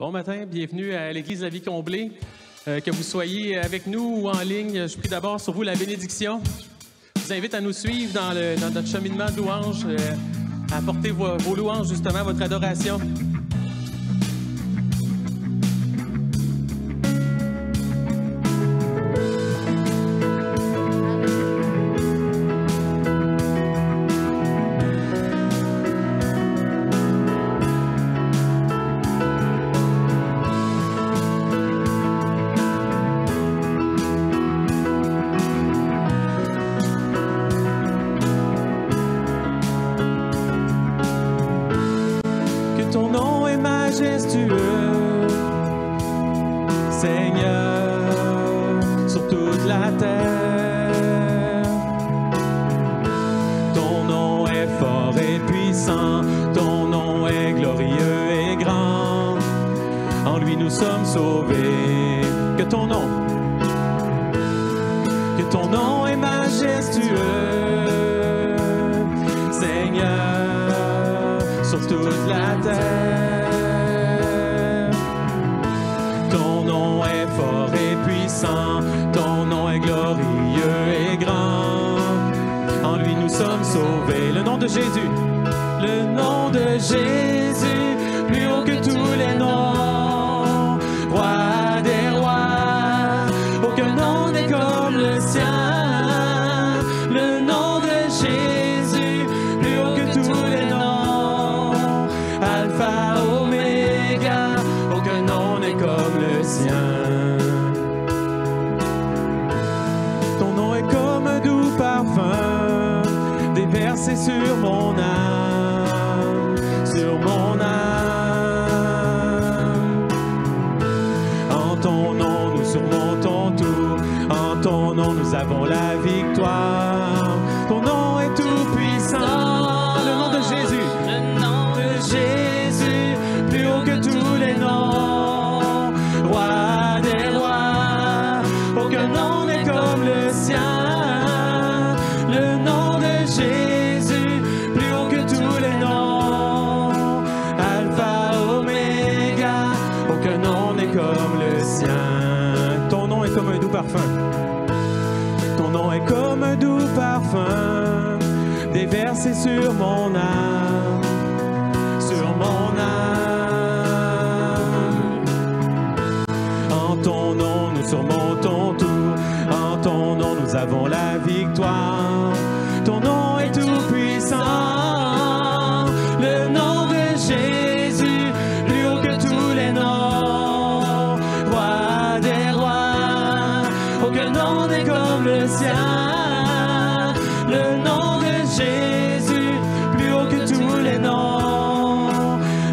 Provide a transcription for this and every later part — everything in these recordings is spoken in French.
Bon matin, bienvenue à l'Église La Vie Comblée. Que vous soyez avec nous ou en ligne, je prie d'abord sur vous la bénédiction. Je vous invite à nous suivre dans notre cheminement de louanges, à apporter vos louanges, justement, votre adoration. Déversé sur mon âme, En ton nom, nous surmontons tout. En ton nom, nous avons la victoire. Ton nom est tout puissant. Le nom de Jésus, plus haut que tous les noms. Roi des rois, aucun nom n'est comme le sien. Le nom de Jésus, plus haut que tous les noms.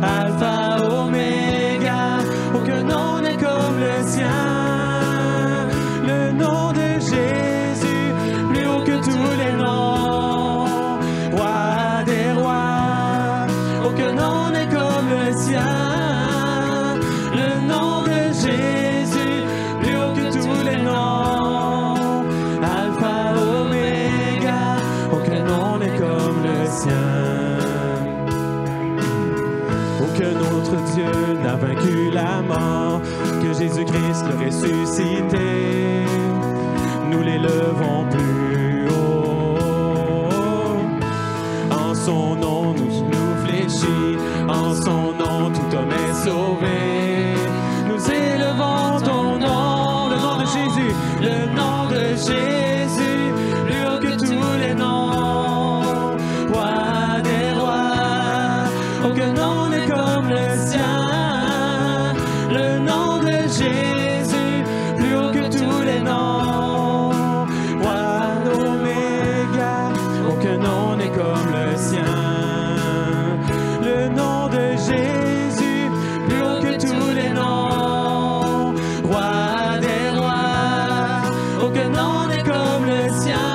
Alpha, Oméga, aucun nom n'est comme le sien. Le nom de Jésus, plus haut que tous les noms. Roi des rois, aucun nom n'est comme le sien. Le nom de Jésus, plus haut que tous les noms. Alpha, Oméga, aucun nom n'est comme le sien. Aucun autre Dieu n'a vaincu la mort que Jésus-Christ le ressuscité. Nous l'élevons plus haut. En son nom nous fléchit, en son nom tout homme est sauvé. Nous élevons ton nom, le nom de Jésus, le nom de Jésus, plus haut que tous les noms. Roi des rois, aucun nom n'est comme le sien. Le nom de Jésus, plus haut que tous les noms. Roi d'Oméga, aucun nom n'est comme le sien. Le nom de Jésus, plus haut que tous les noms. Roi des rois, aucun nom n'est comme le sien.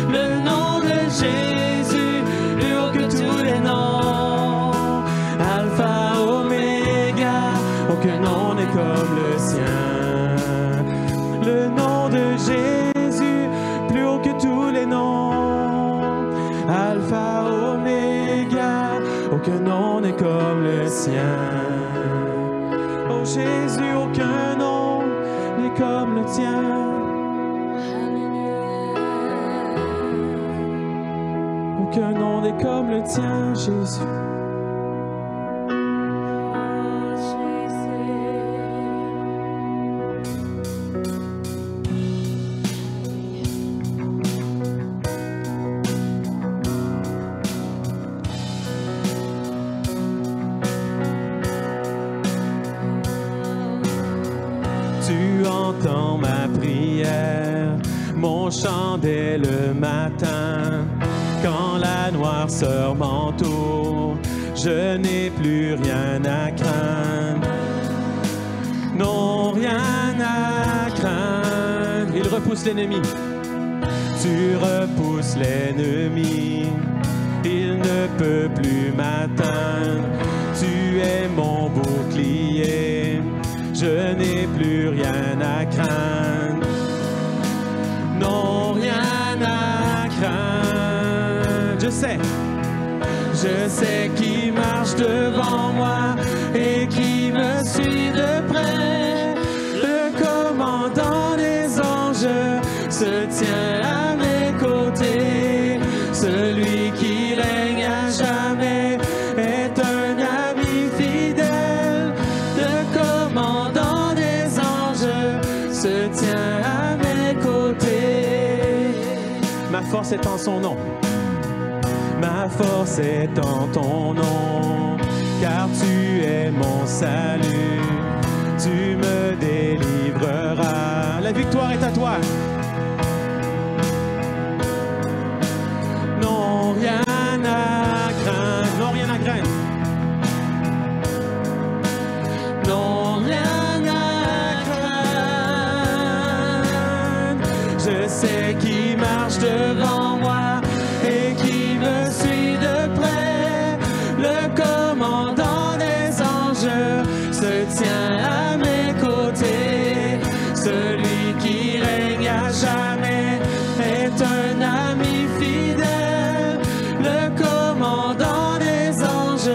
Le nom de Jésus, plus haut que tous les noms. Alpha, Oméga, aucun nom n'est comme le sien. Le nom de Jésus, plus haut que tous les noms. Alpha, Oméga, aucun nom n'est comme le sien. Oh Jésus, aucun nom n'est comme le tien. Aucun nom n'est comme le tien, Jésus. Tu entends ma prière, mon chant dès le matin. Quand la noirceur m'entoure, je n'ai plus rien à craindre. Non, rien à craindre. Il repousse l'ennemi. Tu repousses l'ennemi. Il ne peut plus m'atteindre. Tu es mon bouclier. Je n'ai plus rien à craindre. Non, rien à craindre. Je sais qui marche devant moi et qui me suit de près. Le commandant des anges se tient à mes côtés. Celui qui règne à jamais est un ami fidèle. Le commandant des anges se tient à mes côtés. Ma force est en son nom. Ma force est en ton nom, car tu es mon salut. Tu me délivreras. La victoire est à toi. Non, rien à craindre. Non, rien à craindre. Non, rien à craindre. Je sais qui marche devant moi et qui me suit de près. Le commandant des anges se tient à mes côtés. Celui qui règne à jamais est un ami fidèle. Le commandant des anges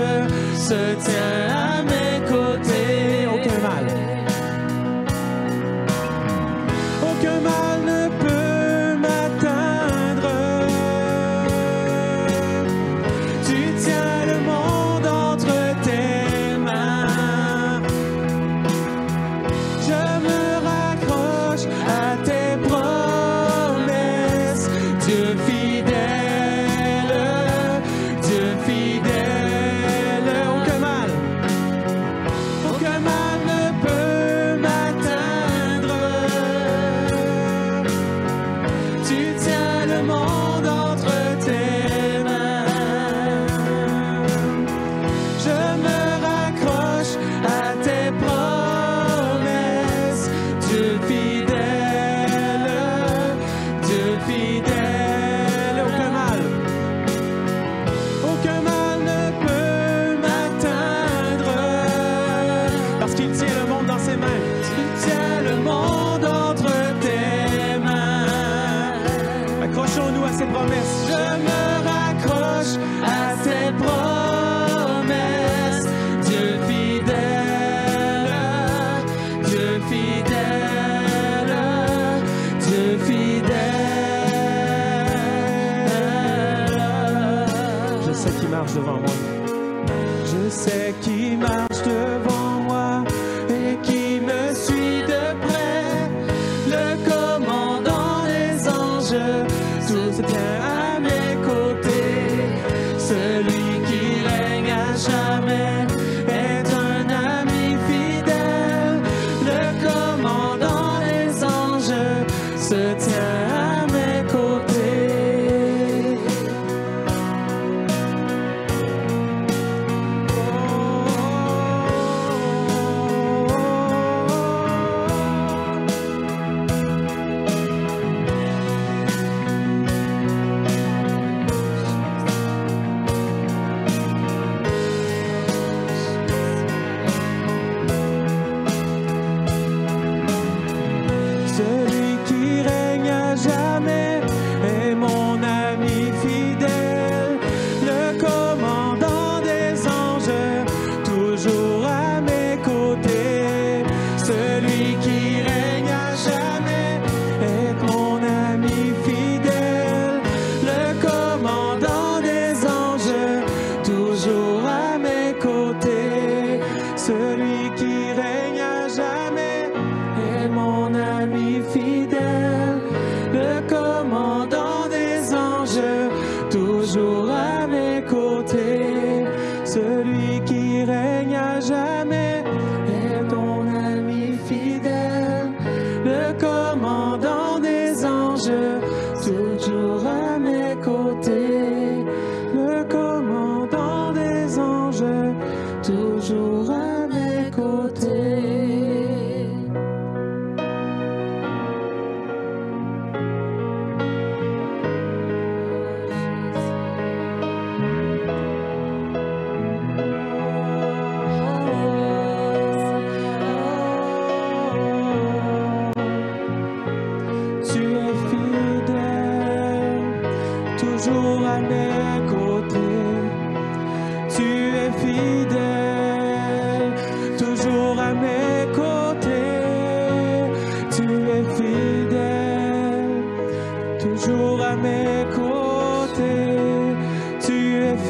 se tient à mes côtés. Aucun mal. Aucun mal ne peut m'atteindre. Tu tiens le monde entre tes mains. Je me raccroche à tes promesses. Dieu fidèle, Dieu fidèle. Aucun mal ne peut m'atteindre. Tu tiens le monde entre tes mains. Je me raccroche à tes promesses. Dieu fidèle, Dieu fidèle. Aucun mal ne peut m'atteindre. Parce qu'il tient le monde dans ses mains. Il tient le monde entre tes mains. Accrochons-nous à ses promesses. Je me raccroche à tes promesses. Dieu fidèle, Dieu fidèle, Dieu fidèle. Je sais qui marche devant moi. Je sais qui marche devant moi et qui me suit de près. Le commandant des anges, tout se tient à mes côtés. Celui qui règne à jamais est un ami fidèle. Le commandant des anges se tient à mes côtés.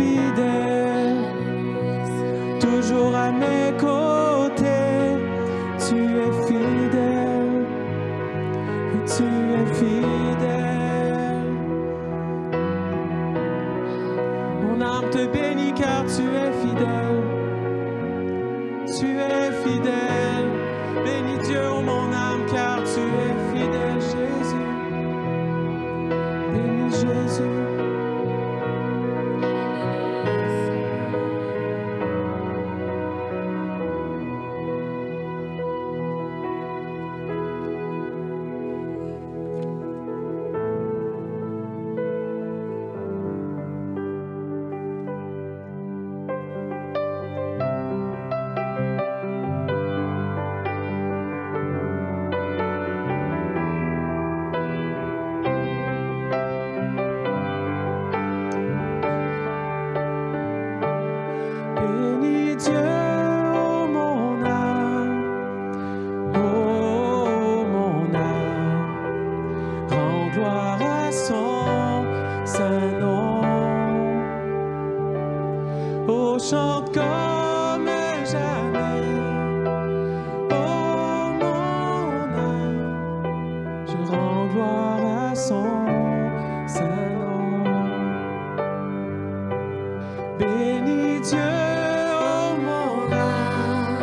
fidèle, toujours à mes côtés. Tu es fidèle, tu es fidèle. Mon âme te bénit car tu es fidèle. Tu es fidèle. Bénis Dieu, oh mon âme, car tu es fidèle, Jésus. Bénis Jésus. Chante comme jamais, oh mon âme, je rends gloire à son saint nom. Bénis Dieu, oh mon âme,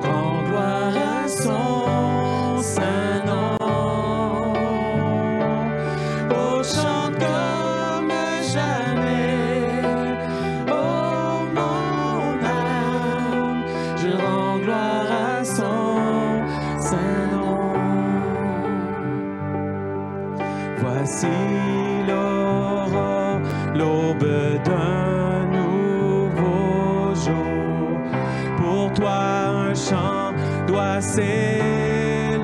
rends gloire à son saint nom. Oh, chante comme jamais, oh mon âme, je rends gloire à son saint nom. Voici l'aurore, l'aube d'un nouveau jour. Pour toi un chant doit s'élever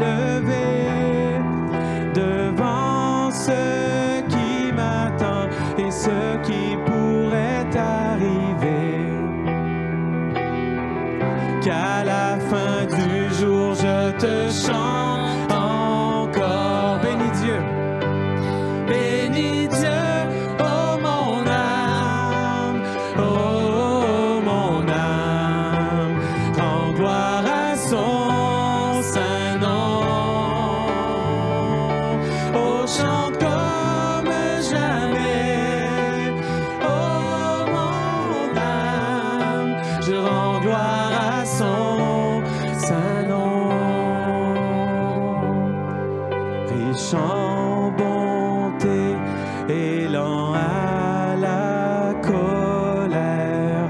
devant ce qui m'attend et ce qui pourrait arriver. Qu'à la fin du jour je te chante encore. Bénis Dieu, bénis Dieu, oh mon âme, rends gloire à son saint nom. Oh, chante comme jamais, oh mon âme, je rends gloire à son saint nom. Riche en bonté et lent à la colère,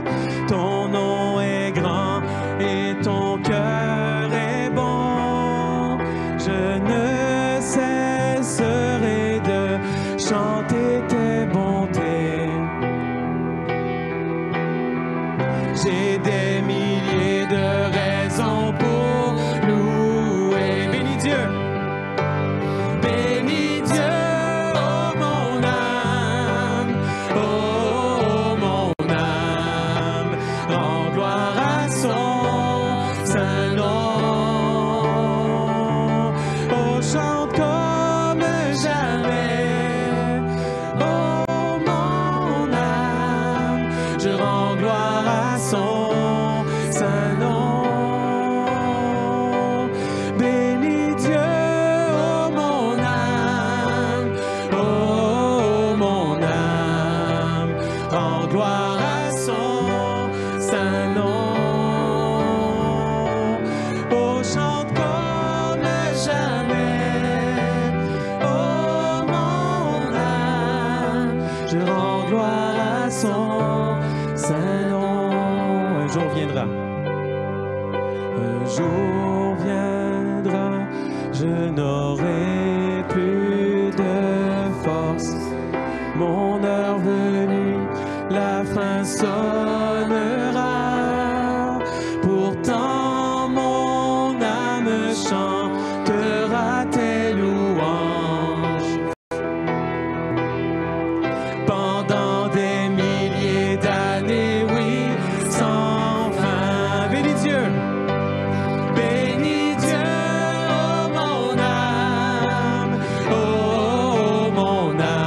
ton nom est grand et ton cœur est bon. Je ne cesserai de chanter tes bontés. J'ai des milliers de raisons pour louer. Bénis Dieu. Bénis Dieu, oh mon âme, rends gloire à son saint nom. Oh, chante comme jamais, oh mon âme, je rends gloire à son saint nom. Bénis Dieu, oh mon âme, rends gloire à son saint nom. Oh, chante comme jamais, oh mon âme, je rends gloire à son saint nom. Un jour viendra, un jour viendra, je n'aurai plus de force. Mon heure venue, la fin sonnera. Pourtant mon âme chantera tes louanges. Pendant des milliers d'années, oui, sans fin. Bénis Dieu. Bénis Dieu, oh mon âme,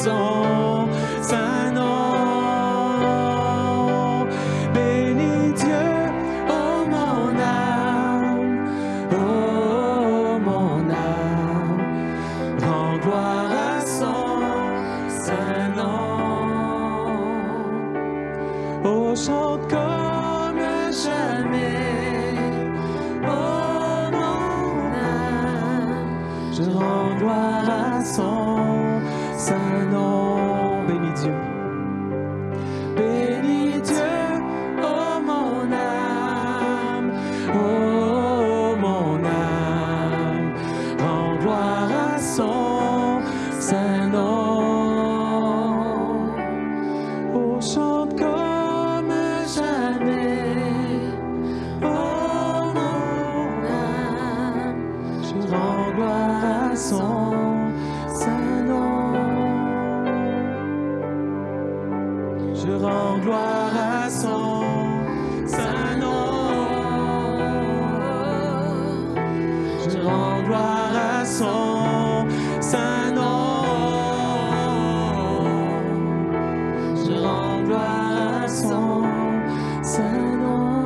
son saint nom. Bénis Dieu, oh mon âme, oh mon âme, rends gloire à son saint nom. Oh, chante comme jamais, oh mon âme, je rends gloire à son saint nom. Bénis Dieu. Bénis Dieu, oh mon âme, oh mon âme, rends gloire à son saint nom. Oh, chante comme jamais, oh mon âme, je rends gloire à son saint nom. Je rends gloire à son saint nom. Je rends gloire à son saint nom. Je rends gloire à son saint nom.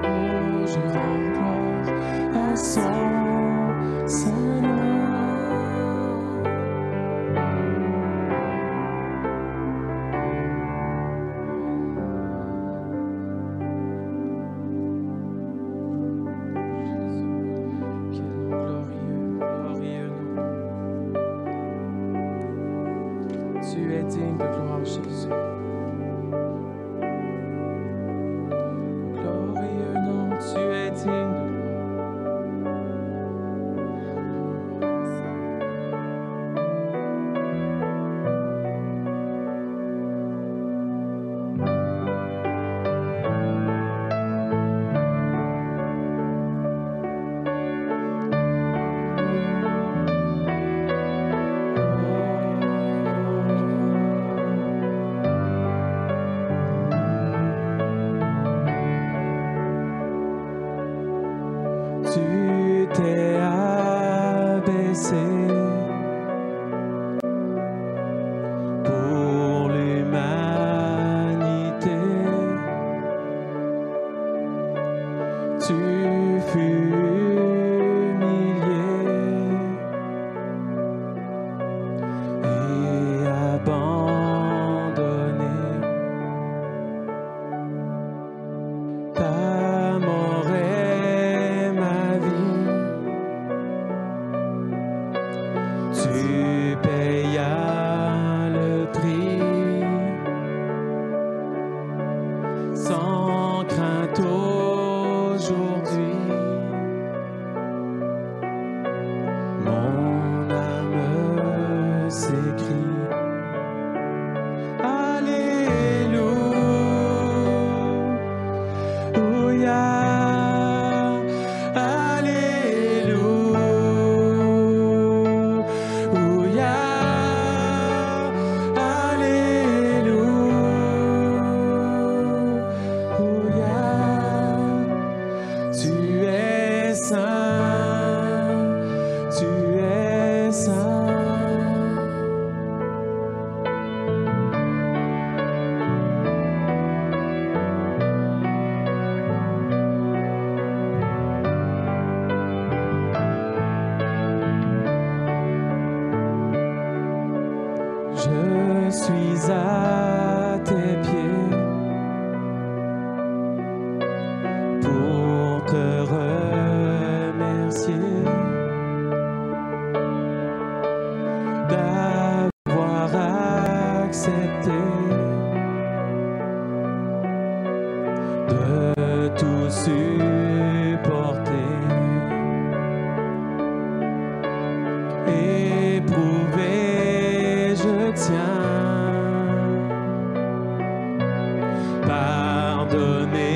Oh, je rends gloire à son saint nom. Quel glorieux, glorieux nom. Tu es digne de gloire, Jésus. Glorieux nom, tu es digne de gloire. Tu t'es abaissé pour l'humanité. Tu fus humilié et abandonné. Ta mort est ma vie. Tu payas le prix sans crainte aujourd'hui. Mon âme s'écrie Alléluia, Alléluia, Alléluia. Tu es saint, tu es saint. Je suis à tes pieds pour te remercier d'avoir accepté de tout supporter. Éprouvé, je tiens, pardonné,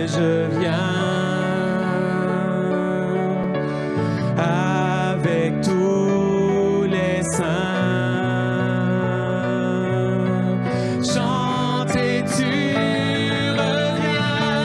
je viens, avec tous les saints. Chante et tu reviens.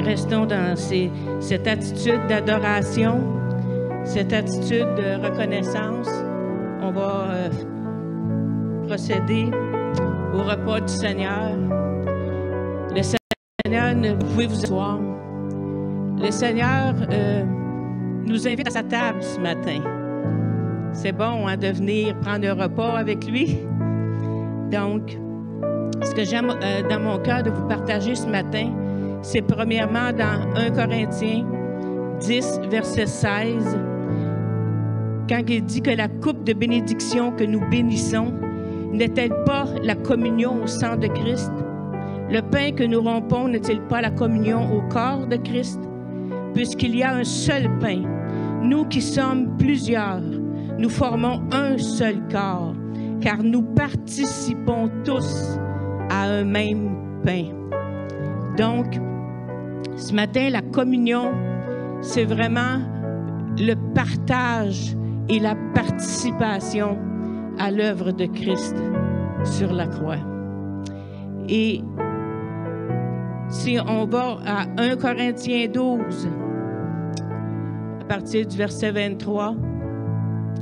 Restons dans cette attitude d'adoration, cette attitude de reconnaissance. On va procéder au repas du Seigneur. Le Seigneur, vous pouvez vous asseoir. Le Seigneur nous invite à sa table ce matin. C'est bon de venir prendre un repas avec lui. Donc, ce que j'aime dans mon cœur de vous partager ce matin, c'est premièrement dans 1 Corinthiens 10, verset 16, quand il dit que la coupe de bénédiction que nous bénissons n'est-elle pas la communion au sang de Christ? Le pain que nous rompons n'est-il pas la communion au corps de Christ? Puisqu'il y a un seul pain, nous qui sommes plusieurs, nous formons un seul corps, car nous participons tous à un même pain. Donc, ce matin, la communion, c'est vraiment le partage et la participation à l'œuvre de Christ sur la croix. Et si on va à 1 Corinthiens 12, à partir du verset 23,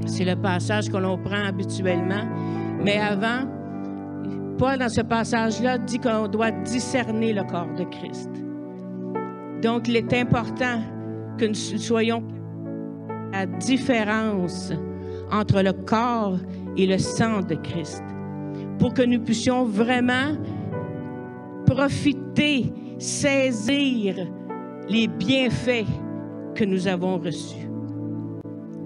c'est le passage que l'on prend habituellement. Mais avant, Paul, dans ce passage-là, dit qu'on doit discerner le corps de Christ. Donc, il est important que nous soyons à la différence entre le corps et le sang de Christ, pour que nous puissions vraiment profiter, saisir les bienfaits que nous avons reçus.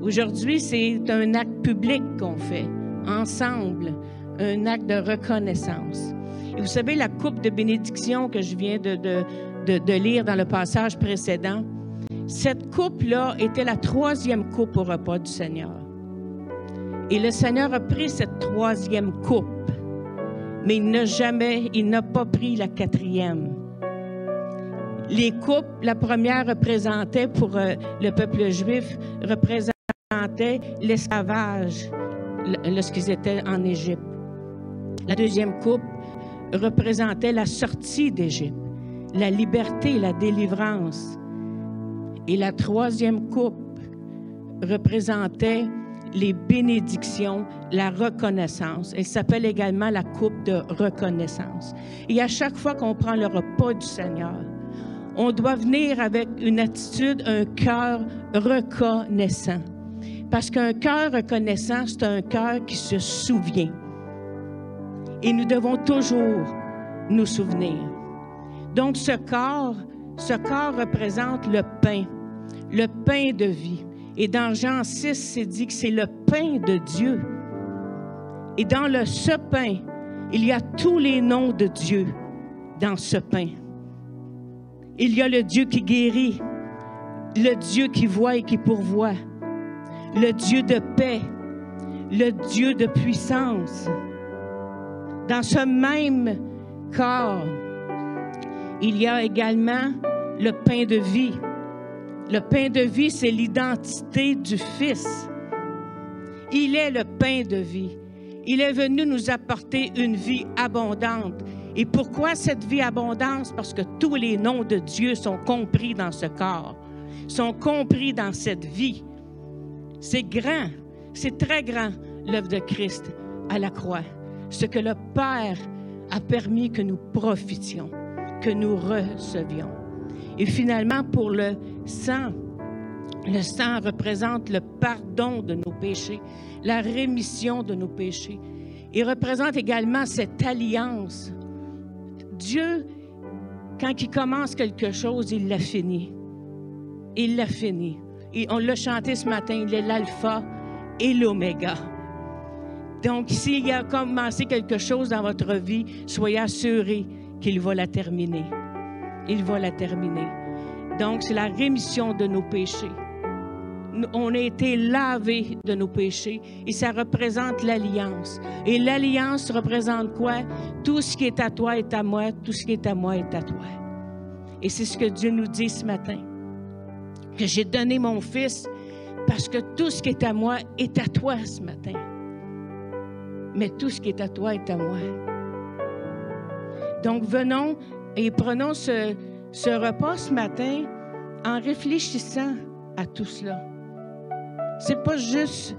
Aujourd'hui, c'est un acte public qu'on fait, ensemble, un acte de reconnaissance. Et vous savez, la coupe de bénédiction que je viens de lire dans le passage précédent, cette coupe-là était la 3e coupe au repas du Seigneur. Et le Seigneur a pris cette 3e coupe, mais il n'a pas pris la 4e. Les coupes, la première représentait pour le peuple juif, représentait l'esclavage lorsqu'ils étaient en Égypte. La 2e coupe représentait la sortie d'Égypte, la liberté, la délivrance. Et la 3e coupe représentait les bénédictions, la reconnaissance. Elle s'appelle également la coupe de reconnaissance. Et à chaque fois qu'on prend le repas du Seigneur, on doit venir avec une attitude, un cœur reconnaissant. Parce qu'un cœur reconnaissant, c'est un cœur qui se souvient. Et nous devons toujours nous souvenir. Donc, ce corps représente le pain de vie. Et dans Jean 6, c'est dit que c'est le pain de Dieu. Et dans ce pain, il y a tous les noms de Dieu dans ce pain. Il y a le Dieu qui guérit, le Dieu qui voit et qui pourvoit, le Dieu de paix, le Dieu de puissance. Dans ce même corps, il y a également le pain de vie. Le pain de vie, c'est l'identité du Fils. Il est le pain de vie. Il est venu nous apporter une vie abondante. Et pourquoi cette vie abondante? Parce que tous les noms de Dieu sont compris dans ce corps, sont compris dans cette vie. C'est grand, c'est très grand, l'œuvre de Christ à la croix. Ce que le Père a permis que nous profitions, que nous recevions. Et finalement, pour le sang représente le pardon de nos péchés, la rémission de nos péchés. Il représente également cette alliance. Dieu, quand il commence quelque chose, il l'a fini. Il l'a fini. Et on l'a chanté ce matin, il est l'alpha et l'oméga. Donc, s'il a commencé quelque chose dans votre vie, soyez assurés qu'il va la terminer. Il va la terminer. Donc, c'est la rémission de nos péchés. On a été lavés de nos péchés et ça représente l'alliance. Et l'alliance représente quoi? Tout ce qui est à toi est à moi, tout ce qui est à moi est à toi. Et c'est ce que Dieu nous dit ce matin. Que j'ai donné mon Fils parce que tout ce qui est à moi est à toi ce matin. Mais tout ce qui est à toi est à moi. Donc, venons et prenons ce repas ce matin en réfléchissant à tout cela. C'est pas juste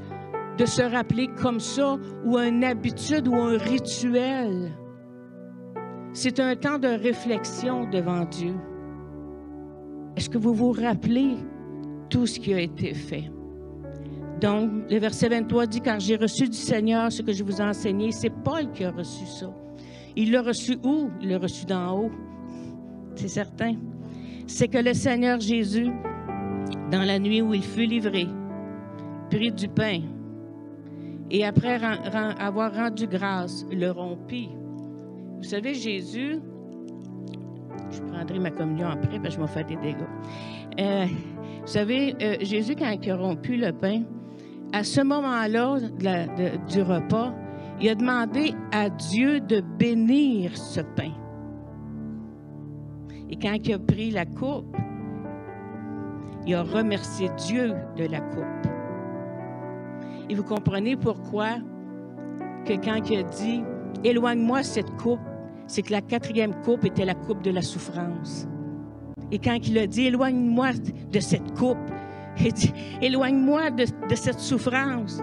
de se rappeler comme ça ou une habitude ou un rituel. C'est un temps de réflexion devant Dieu. Est-ce que vous vous rappelez tout ce qui a été fait? Donc, le verset 23 dit, « Quand j'ai reçu du Seigneur ce que je vous ai enseigné, c'est Paul qui a reçu ça. Il l'a reçu où? Il l'a reçu d'en haut. C'est certain. C'est que le Seigneur Jésus, dans la nuit où il fut livré, prit du pain et après avoir rendu grâce, le rompit. » Vous savez, Jésus, je prendrai ma communion après parce que je vais faire des dégâts. Vous savez, Jésus, quand il a rompu le pain, à ce moment-là du repas, il a demandé à Dieu de bénir ce pain. Et quand il a pris la coupe, il a remercié Dieu de la coupe. Et vous comprenez pourquoi que quand il a dit « Éloigne-moi cette coupe », c'est que la 4e coupe était la coupe de la souffrance. Et quand il a dit « Éloigne-moi de cette coupe », il dit « Éloigne-moi de cette souffrance,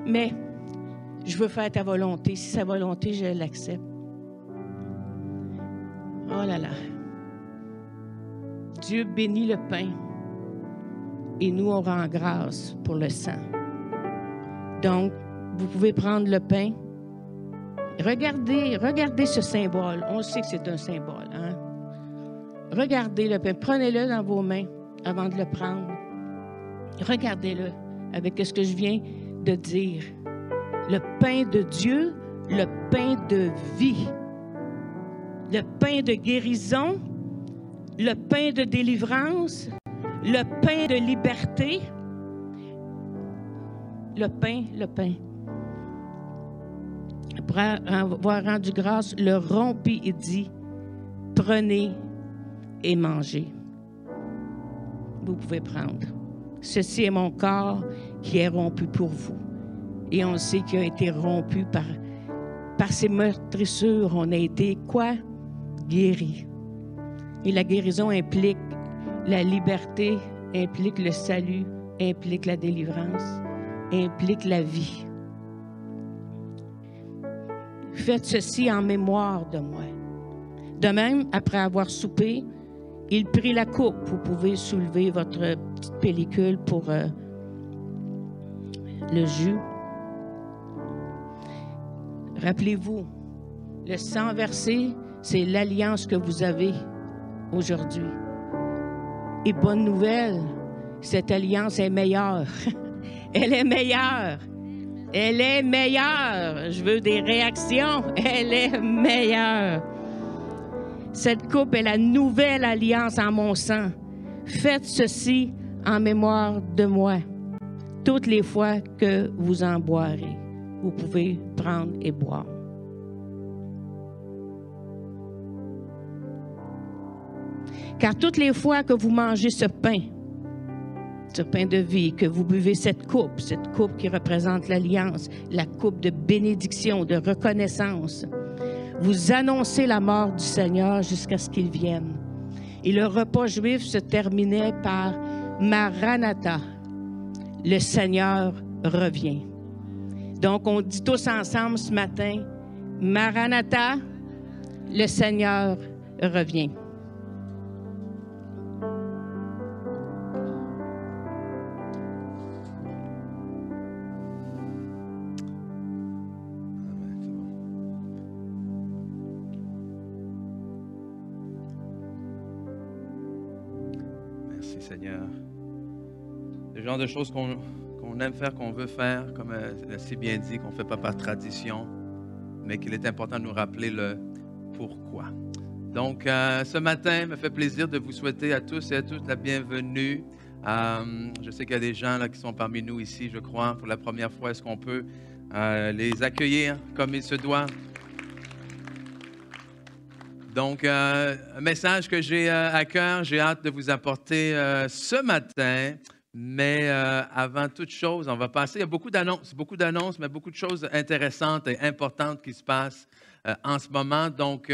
mais je veux faire ta volonté. Si sa volonté, je l'accepte. » Oh là là. Dieu bénit le pain et nous, on rend grâce pour le sang. Donc, vous pouvez prendre le pain. Regardez ce symbole. On sait que c'est un symbole. Hein? Regardez le pain. Prenez-le dans vos mains avant de le prendre. Regardez-le avec ce que je viens de dire. Le pain de Dieu, le pain de vie. le pain de guérison, le pain de délivrance, le pain de liberté. Le pain. Après avoir rendu grâce, le rompit et dit, « Prenez et mangez. » Vous pouvez prendre. Ceci est mon corps qui est rompu pour vous. Et on sait qu'il a été rompu par ces meurtrissures. On a été quoi? Guéris. Et la guérison implique la liberté, implique le salut, implique la délivrance, implique la vie. Faites ceci en mémoire de moi. De même, après avoir soupé, il prit la coupe. Vous pouvez soulever votre petite pellicule pour le jus. Rappelez-vous, le sang versé, c'est l'alliance que vous avez aujourd'hui. Et bonne nouvelle, cette alliance est meilleure. Elle est meilleure. Elle est meilleure. Je veux des réactions. Elle est meilleure. Cette coupe est la nouvelle alliance en mon sang. Faites ceci en mémoire de moi. Toutes les fois que vous en boirez, vous pouvez prendre et boire. Car toutes les fois que vous mangez ce pain de vie, que vous buvez cette coupe qui représente l'alliance, la coupe de bénédiction, de reconnaissance, vous annoncez la mort du Seigneur jusqu'à ce qu'il vienne. Et le repas juif se terminait par « Maranatha », le Seigneur revient. Donc, on dit tous ensemble ce matin « Maranatha », le Seigneur revient. Seigneur. Le genre de choses qu'on aime faire, qu'on veut faire, comme elle a si bien dit, qu'on ne fait pas par tradition, mais qu'il est important de nous rappeler le pourquoi. Donc, ce matin, me fait plaisir de vous souhaiter à tous et à toutes la bienvenue. Je sais qu'il y a des gens là, qui sont parmi nous ici, je crois, pour la première fois. Est-ce qu'on peut les accueillir comme il se doit? Donc, un message que j'ai à cœur, j'ai hâte de vous apporter ce matin. Mais avant toute chose, on va passer, il y a beaucoup d'annonces, mais beaucoup de choses intéressantes et importantes qui se passent en ce moment. Donc,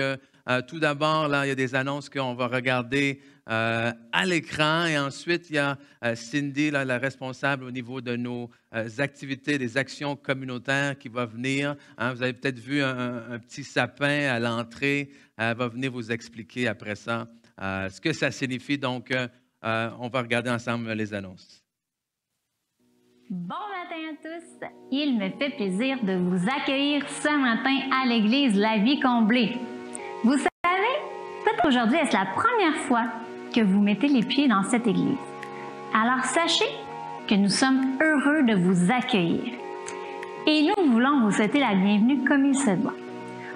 tout d'abord, là, il y a des annonces qu'on va regarder à l'écran. Et ensuite, il y a Cindy, là, la responsable au niveau de nos activités, des actions communautaires qui va venir. Hein, vous avez peut-être vu un petit sapin à l'entrée. Elle va venir vous expliquer après ça ce que ça signifie. Donc, on va regarder ensemble les annonces. Bon matin à tous! Il me fait plaisir de vous accueillir ce matin à l'église La Vie Comblée. Vous savez, peut-être aujourd'hui est-ce la première fois que vous mettez les pieds dans cette église. Alors sachez que nous sommes heureux de vous accueillir. Et nous voulons vous souhaiter la bienvenue comme il se doit.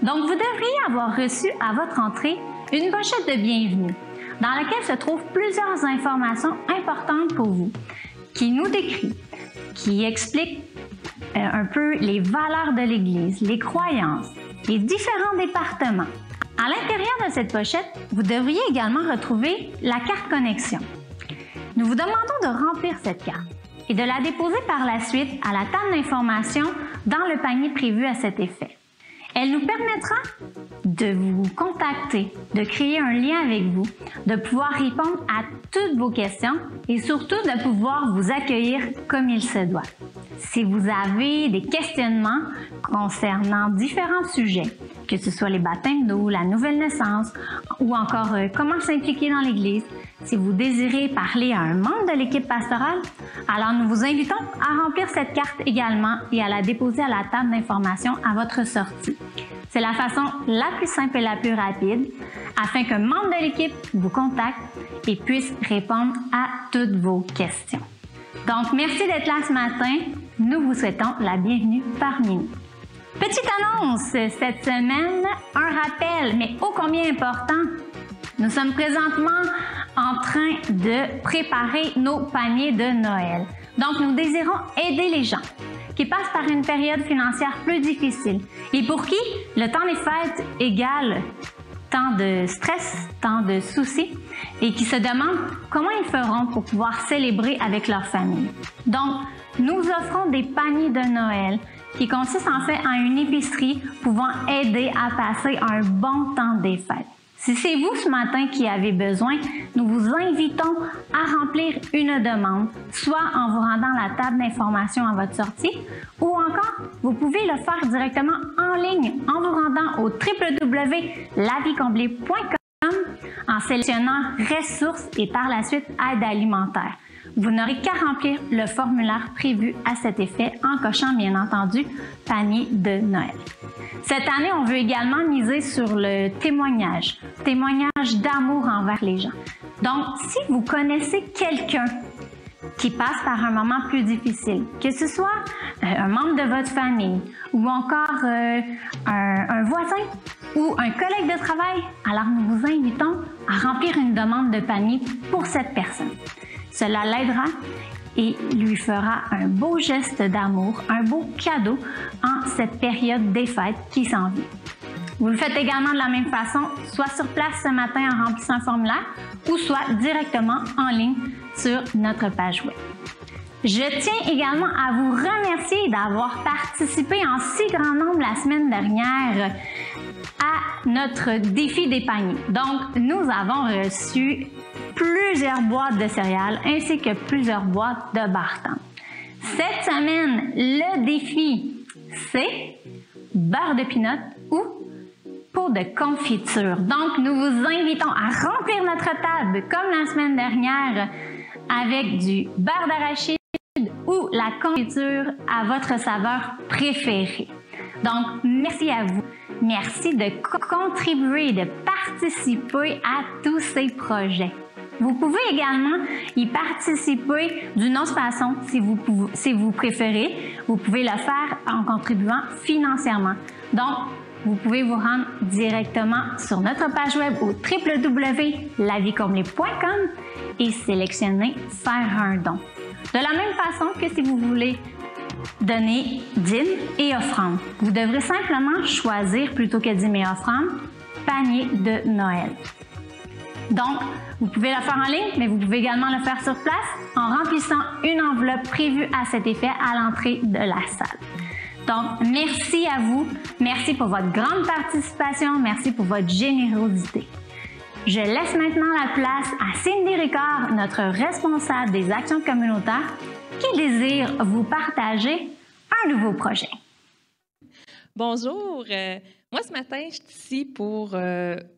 Donc, vous devriez avoir reçu à votre entrée une pochette de bienvenue dans laquelle se trouvent plusieurs informations importantes pour vous, qui nous décrit, qui explique un peu les valeurs de l'Église, les croyances, les différents départements. À l'intérieur de cette pochette, vous devriez également retrouver la carte connexion. Nous vous demandons de remplir cette carte et de la déposer par la suite à la table d'information dans le panier prévu à cet effet. Elle nous permettra de vous contacter, de créer un lien avec vous, de pouvoir répondre à toutes vos questions et surtout de pouvoir vous accueillir comme il se doit. Si vous avez des questionnements concernant différents sujets, que ce soit les baptêmes d'eau, la nouvelle naissance ou encore comment s'impliquer dans l'Église, si vous désirez parler à un membre de l'équipe pastorale, alors nous vous invitons à remplir cette carte également et à la déposer à la table d'information à votre sortie. C'est la façon la plus simple et la plus rapide afin qu'un membre de l'équipe vous contacte et puisse répondre à toutes vos questions. Donc, merci d'être là ce matin. Nous vous souhaitons la bienvenue parmi nous. Petite annonce cette semaine, un rappel, mais ô combien important. Nous sommes présentement en train de préparer nos paniers de Noël. Donc, nous désirons aider les gens qui passent par une période financière plus difficile et pour qui le temps des fêtes égale tant de stress, tant de soucis et qui se demandent comment ils feront pour pouvoir célébrer avec leur famille. Donc, nous offrons des paniers de Noël qui consistent en fait en une épicerie pouvant aider à passer un bon temps des fêtes. Si c'est vous ce matin qui avez besoin, nous vous invitons à remplir une demande, soit en vous rendant à la table d'information à votre sortie, ou encore, vous pouvez le faire directement en ligne en vous rendant au www.lavicomblée.com en sélectionnant ressources et par la suite aide alimentaire. Vous n'aurez qu'à remplir le formulaire prévu à cet effet en cochant bien entendu panier de Noël. Cette année, on veut également miser sur le témoignage d'amour envers les gens. Donc, si vous connaissez quelqu'un qui passe par un moment plus difficile, que ce soit un membre de votre famille ou encore un voisin ou un collègue de travail, alors nous vous invitons à remplir une demande de panier pour cette personne. Cela l'aidera et lui fera un beau geste d'amour, un beau cadeau en cette période des fêtes qui s'en vient. Vous le faites également de la même façon, soit sur place ce matin en remplissant un formulaire ou soit directement en ligne sur notre page web. Je tiens également à vous remercier d'avoir participé en si grand nombre la semaine dernière à notre défi des paniers. Donc, nous avons reçu plusieurs boîtes de céréales ainsi que plusieurs boîtes de bar-tendre. Cette semaine, le défi, c'est beurre de pinot ou pot de confiture. Donc, nous vous invitons à remplir notre table comme la semaine dernière avec du beurre d'arachide ou la confiture à votre saveur préférée. Donc, merci à vous. Merci de contribuer, de participer à tous ces projets. Vous pouvez également y participer d'une autre façon si vous préférez. Vous pouvez le faire en contribuant financièrement. Donc, vous pouvez vous rendre directement sur notre page web au www.lavicomblée.com et sélectionner « Faire un don ». De la même façon que si vous voulez donner dîmes et offrandes. Vous devrez simplement choisir, plutôt que dîmes et offrandes, panier de Noël. Donc, vous pouvez le faire en ligne, mais vous pouvez également le faire sur place en remplissant une enveloppe prévue à cet effet à l'entrée de la salle. Donc, merci à vous. Merci pour votre grande participation. Merci pour votre générosité. Je laisse maintenant la place à Cindy Ricard, notre responsable des actions communautaires, qui désire vous partager un nouveau projet. Bonjour. Moi, ce matin, je suis ici pour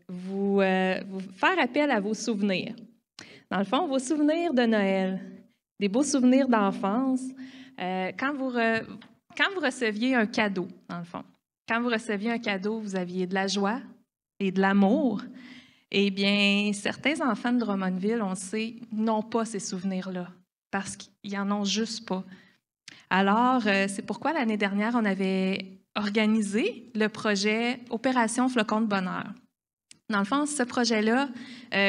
vous faire appel à vos souvenirs. Dans le fond, vos souvenirs de Noël, des beaux souvenirs d'enfance. Quand vous receviez un cadeau, dans le fond. Quand vous receviez un cadeau, vous aviez de la joie et de l'amour. Eh bien, certains enfants de Drummondville, on le sait, n'ont pas ces souvenirs-là parce qu'ils n'en ont juste pas. Alors, c'est pourquoi l'année dernière, on avait organisé le projet Opération Flocon de Bonheur. Dans le fond, ce projet-là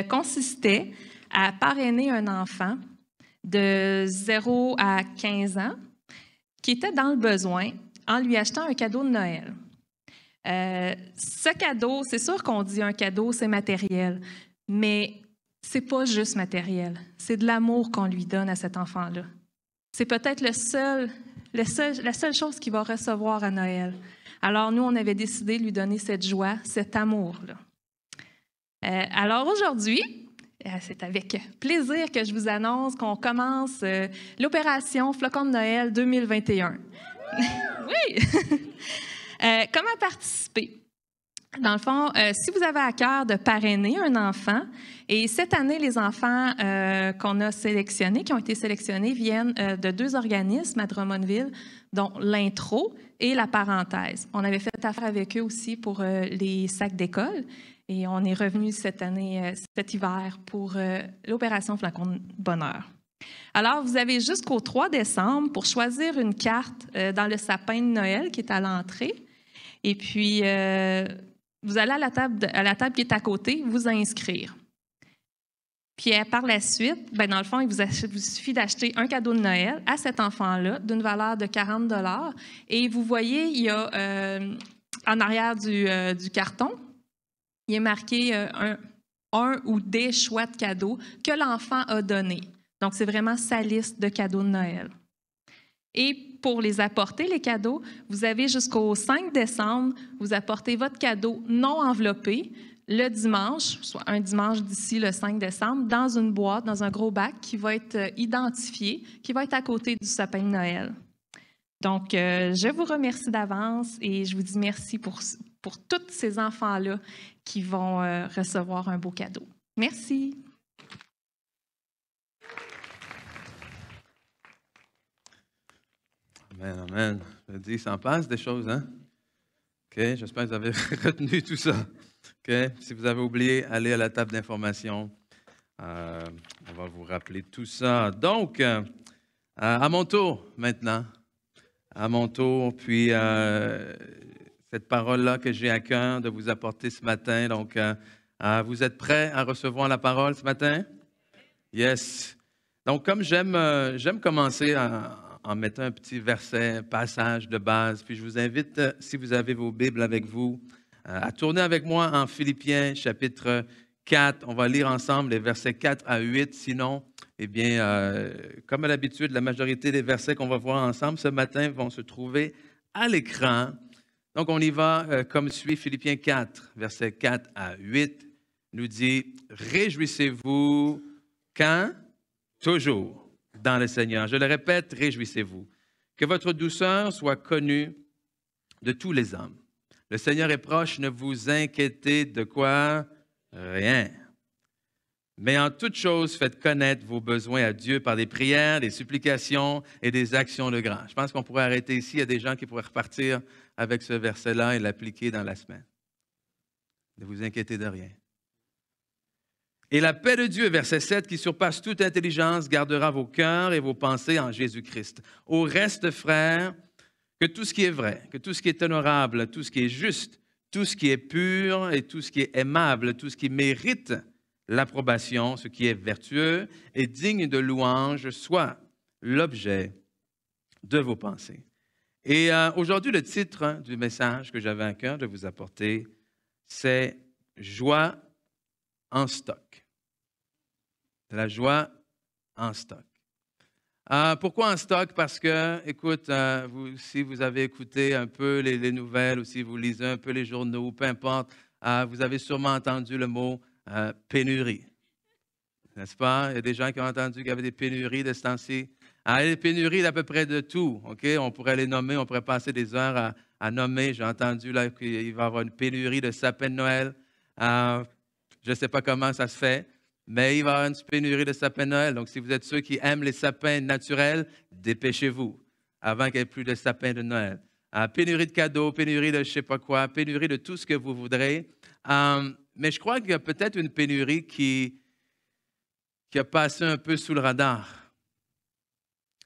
consistait à parrainer un enfant de 0 à 15 ans qui était dans le besoin en lui achetant un cadeau de Noël. Ce cadeau, c'est sûr qu'on dit un cadeau, c'est matériel, mais c'est pas juste matériel. C'est de l'amour qu'on lui donne à cet enfant-là. C'est peut-être la seule chose qu'il va recevoir à Noël. Alors, nous, on avait décidé de lui donner cette joie, cet amour-là. Alors, aujourd'hui, c'est avec plaisir que je vous annonce qu'on commence l'opération Flocon de Noël 2021. Oui! Comment participer? Dans le fond, si vous avez à cœur de parrainer un enfant, et cette année, les enfants qu'on a sélectionnés, qui ont été sélectionnés, viennent de 2 organismes à Drummondville, dont l'Intro et la Parenthèse. On avait fait affaire avec eux aussi pour les sacs d'école, et on est revenu cette année, cet hiver, pour l'opération Flocon de Bonheur. Alors, vous avez jusqu'au 3 décembre pour choisir une carte dans le sapin de Noël qui est à l'entrée. Et puis, vous allez à la table qui est à côté, vous inscrire. Puis par la suite, bien, dans le fond, il vous suffit d'acheter un cadeau de Noël à cet enfant-là d'une valeur de 40 $. Et vous voyez, il y a en arrière du carton, il est marqué un ou des choix de cadeaux que l'enfant a donnés. Donc, c'est vraiment sa liste de cadeaux de Noël. Et pour les apporter, les cadeaux, vous avez jusqu'au 5 décembre, vous apportez votre cadeau non enveloppé le dimanche, soit un dimanche d'ici le 5 décembre, dans une boîte, dans un gros bac qui va être identifié, qui va être à côté du sapin de Noël. Donc, je vous remercie d'avance et je vous dis merci pour tous ces enfants-là qui vont recevoir un beau cadeau. Merci. Amen, amen. Je dis, il s'en passe des choses, hein? OK, j'espère que vous avez retenu tout ça. OK, si vous avez oublié, allez à la table d'information. On va vous rappeler tout ça. Donc, à mon tour maintenant. À mon tour, puis cette parole-là que j'ai à cœur de vous apporter ce matin. Donc, vous êtes prêts à recevoir la parole ce matin? Yes. Donc, comme j'aime commencer en mettant un petit verset, passage de base, puis je vous invite, si vous avez vos Bibles avec vous, à tourner avec moi en Philippiens, chapitre 4. On va lire ensemble les versets 4 à 8. Sinon, eh bien, comme à l'habitude, la majorité des versets qu'on va voir ensemble ce matin vont se trouver à l'écran. Donc, on y va comme suit. Philippiens 4, versets 4 à 8, nous dit « Réjouissez-vous quand? Toujours dans le Seigneur. » Je le répète, réjouissez-vous. Que votre douceur soit connue de tous les hommes. Le Seigneur est proche, ne vous inquiétez de quoi? Rien. Mais en toute chose, faites connaître vos besoins à Dieu par des prières, des supplications et des actions de grâce. Je pense qu'on pourrait arrêter ici. Il y a des gens qui pourraient repartir avec ce verset-là et l'appliquer dans la semaine. Ne vous inquiétez de rien. Et la paix de Dieu, verset 7, qui surpasse toute intelligence, gardera vos cœurs et vos pensées en Jésus-Christ. Au reste, frères, que tout ce qui est vrai, que tout ce qui est honorable, tout ce qui est juste, tout ce qui est pur et tout ce qui est aimable, tout ce qui mérite l'approbation, ce qui est vertueux et digne de louange, soit l'objet de vos pensées. Et aujourd'hui, le titre du message que j'avais à cœur de vous apporter, c'est « Joie en stock ». De la joie en stock. Pourquoi en stock? Parce que, écoute, si vous avez écouté un peu les nouvelles ou si vous lisez un peu les journaux, peu importe, vous avez sûrement entendu le mot pénurie. N'est-ce pas? Il y a des gens qui ont entendu qu'il y avait des pénuries de ce temps-ci. Il y a des pénuries d'à peu près de tout. OK? On pourrait les nommer, on pourrait passer des heures à nommer. J'ai entendu là, qu'il va y avoir une pénurie de sapins de Noël. Je ne sais pas comment ça se fait. Mais il va y avoir une pénurie de sapins de Noël. Donc, si vous êtes ceux qui aiment les sapins naturels, dépêchez-vous avant qu'il n'y ait plus de sapins de Noël. Pénurie de cadeaux, pénurie de je ne sais pas quoi, pénurie de tout ce que vous voudrez. Mais je crois qu'il y a peut-être une pénurie qui a passé un peu sous le radar.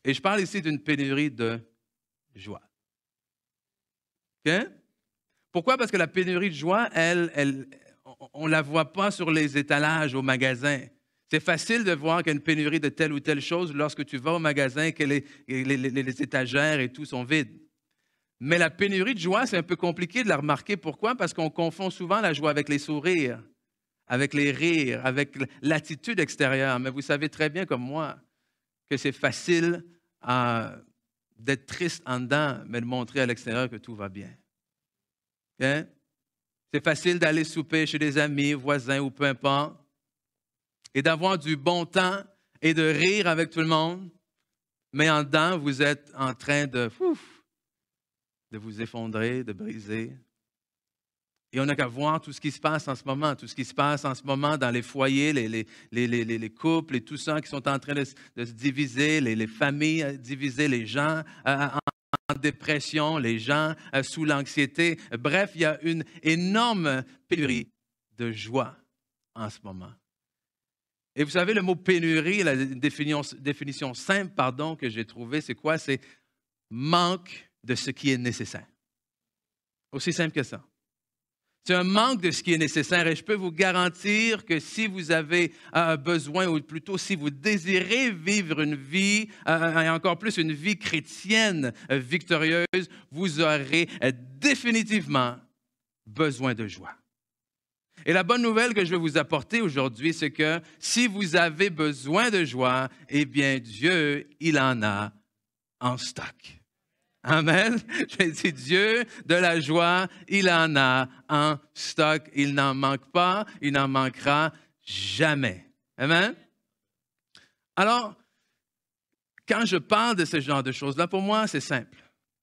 Et je parle ici d'une pénurie de joie. Okay? Pourquoi? Parce que la pénurie de joie, on ne la voit pas sur les étalages au magasin. C'est facile de voir qu'il y a une pénurie de telle ou telle chose lorsque tu vas au magasin et que les étagères et tout sont vides. Mais la pénurie de joie, c'est un peu compliqué de la remarquer. Pourquoi? Parce qu'on confond souvent la joie avec les sourires, avec les rires, avec l'attitude extérieure. Mais vous savez très bien comme moi que c'est facile d'être triste en dedans, mais de montrer à l'extérieur que tout va bien. Hein? C'est facile d'aller souper chez des amis, voisins ou peu importe, et d'avoir du bon temps et de rire avec tout le monde, mais en dedans, vous êtes en train de vous effondrer, de briser. Et on n'a qu'à voir tout ce qui se passe en ce moment, dans les foyers, les couples et tout ça qui sont en train de se diviser, les familles divisées, les gens en dépression, les gens sous l'anxiété. Bref, il y a une énorme pénurie de joie en ce moment. Et vous savez, le mot pénurie, la définition simple, que j'ai trouvée, c'est quoi? C'est manque de ce qui est nécessaire. Aussi simple que ça. C'est un manque de ce qui est nécessaire et je peux vous garantir que si vous avez besoin, ou plutôt si vous désirez vivre une vie, et encore plus une vie chrétienne victorieuse, vous aurez définitivement besoin de joie. Et la bonne nouvelle que je veux vous apporter aujourd'hui, c'est que si vous avez besoin de joie, eh bien Dieu, il en a en stock. Amen. J'ai dit Dieu de la joie, il en a en stock. Il n'en manque pas, il n'en manquera jamais. Amen. Alors, quand je parle de ce genre de choses-là, pour moi, c'est simple.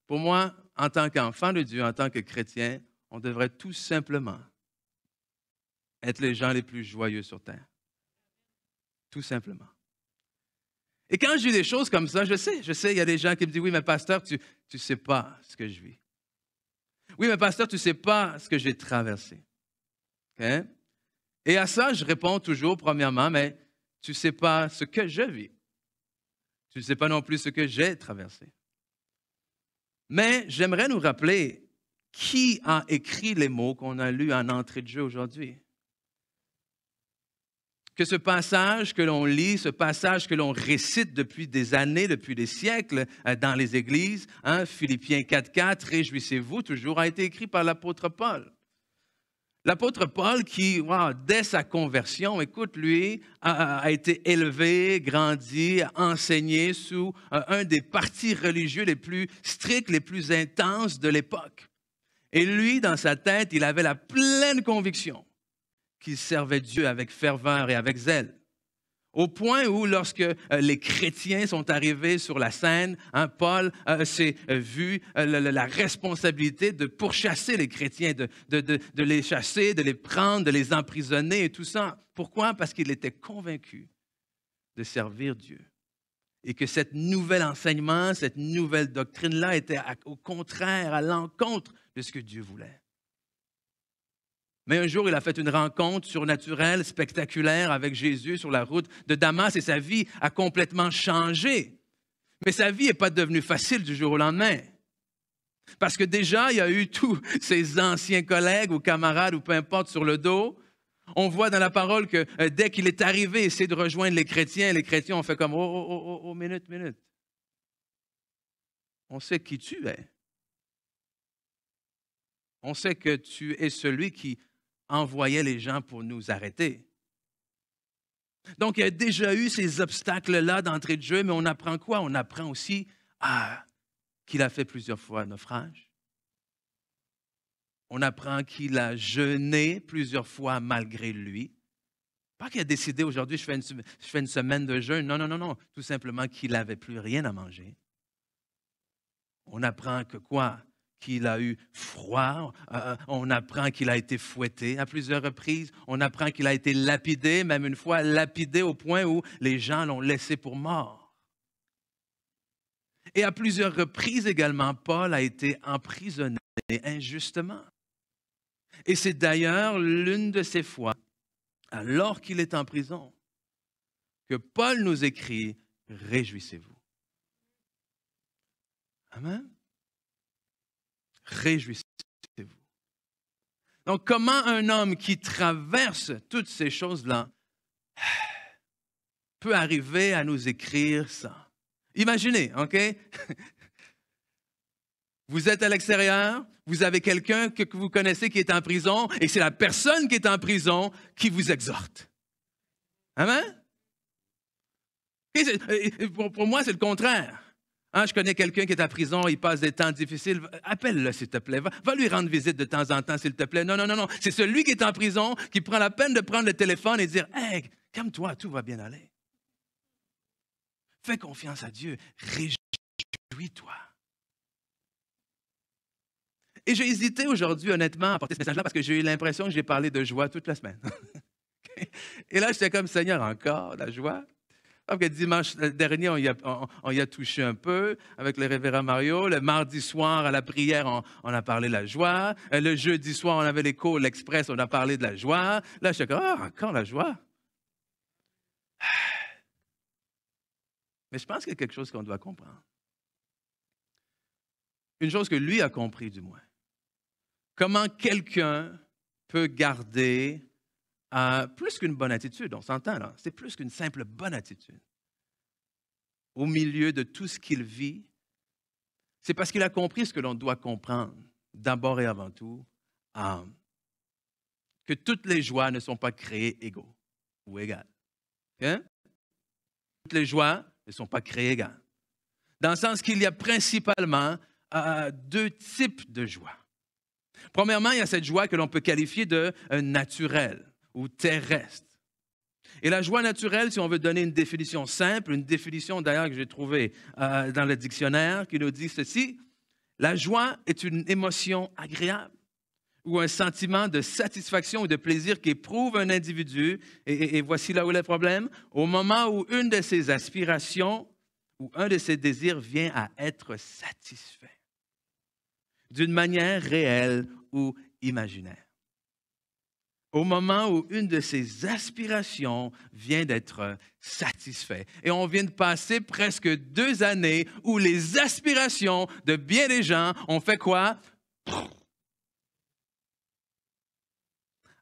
Pour moi, en tant qu'enfant de Dieu, en tant que chrétien, on devrait tout simplement être les gens les plus joyeux sur terre. Tout simplement. Et quand je vis des choses comme ça, je sais, il y a des gens qui me disent, oui, mais pasteur, tu ne sais pas ce que je vis. Oui, mais pasteur, tu ne sais pas ce que j'ai traversé. Okay? Et à ça, je réponds toujours, premièrement, mais tu ne sais pas ce que je vis. Tu ne sais pas non plus ce que j'ai traversé. Mais j'aimerais nous rappeler qui a écrit les mots qu'on a lus en entrée de jeu aujourd'hui. Que ce passage que l'on lit, ce passage que l'on récite depuis des années, depuis des siècles dans les églises, Philippiens 4.4, réjouissez-vous toujours, a été écrit par l'apôtre Paul. L'apôtre Paul qui, dès sa conversion, écoute, lui, a été élevé, grandi, enseigné sous un des partis religieux les plus stricts, les plus intenses de l'époque. Et lui, dans sa tête, il avait la pleine conviction qu'il servait Dieu avec ferveur et avec zèle. Au point où, lorsque les chrétiens sont arrivés sur la scène, Paul s'est vu la responsabilité de pourchasser les chrétiens, de les chasser, de les prendre, de les emprisonner et tout ça. Pourquoi? Parce qu'il était convaincu de servir Dieu. Et que cet nouvel enseignement, cette nouvelle doctrine-là était au contraire, à l'encontre de ce que Dieu voulait. Mais un jour, il a fait une rencontre surnaturelle, spectaculaire avec Jésus sur la route de Damas et sa vie a complètement changé. Mais sa vie n'est pas devenue facile du jour au lendemain. Parce que déjà, il y a eu tous ses anciens collègues ou camarades ou peu importe sur le dos. On voit dans la parole que dès qu'il est arrivé, essayer de rejoindre les chrétiens ont fait comme « Oh, minute. On sait qui tu es. On sait que tu es celui qui envoyait les gens pour nous arrêter. » Donc, il y a déjà eu ces obstacles-là d'entrée de jeu, mais on apprend quoi? On apprend aussi qu'il a fait plusieurs fois naufrage. On apprend qu'il a jeûné plusieurs fois malgré lui. Pas qu'il a décidé aujourd'hui, je fais une semaine de jeûne. Non. Tout simplement qu'il n'avait plus rien à manger. On apprend que quoi? Qu'il a eu froid, on apprend qu'il a été fouetté à plusieurs reprises, on apprend qu'il a été lapidé, même une fois lapidé au point où les gens l'ont laissé pour mort. Et à plusieurs reprises également, Paul a été emprisonné injustement. Et c'est d'ailleurs l'une de ces fois, alors qu'il est en prison, que Paul nous écrit « Réjouissez-vous ». Amen. Réjouissez-vous. Donc, comment un homme qui traverse toutes ces choses-là peut arriver à nous écrire ça? Imaginez, OK? Vous êtes à l'extérieur, vous avez quelqu'un que vous connaissez qui est en prison, et c'est la personne qui est en prison qui vous exhorte. Amen? Pour moi, c'est le contraire. Je connais quelqu'un qui est en prison, il passe des temps difficiles. Appelle-le, s'il te plaît. Va lui rendre visite de temps en temps, s'il te plaît. Non. C'est celui qui est en prison qui prend la peine de prendre le téléphone et dire « Hey, calme-toi, tout va bien aller. Fais confiance à Dieu. Réjouis-toi. » Et j'ai hésité aujourd'hui, honnêtement, à porter ce message-là parce que j'ai eu l'impression que j'ai parlé de joie toute la semaine. Et là, j'étais comme « Seigneur, encore la joie? » Parce que dimanche dernier, on y a touché un peu avec le révérend Mario. Le mardi soir, à la prière, on a parlé de la joie. Le jeudi soir, on avait les cours, l'Express, on a parlé de la joie. Là, je suis comme, encore la joie. Mais je pense qu'il y a quelque chose qu'on doit comprendre. Une chose que lui a compris, du moins. comment quelqu'un peut garder plus qu'une bonne attitude, on s'entend là, c'est plus qu'une simple bonne attitude. Au milieu de tout ce qu'il vit, c'est parce qu'il a compris ce que l'on doit comprendre, d'abord et avant tout, que toutes les joies ne sont pas créées égaux ou égales. Hein? Toutes les joies ne sont pas créées égales. Dans le sens qu'il y a principalement deux types de joie. Premièrement, il y a cette joie que l'on peut qualifier de naturelle ou terrestre. Et la joie naturelle, si on veut donner une définition simple, une définition d'ailleurs que j'ai trouvée dans le dictionnaire qui nous dit ceci, la joie est une émotion agréable ou un sentiment de satisfaction ou de plaisir qu'éprouve un individu, et voici là où est le problème, au moment où une de ses aspirations ou un de ses désirs vient à être satisfait d'une manière réelle ou imaginaire. Au moment où une de ses aspirations vient d'être satisfaite. Et on vient de passer presque 2 années où les aspirations de bien des gens ont fait quoi?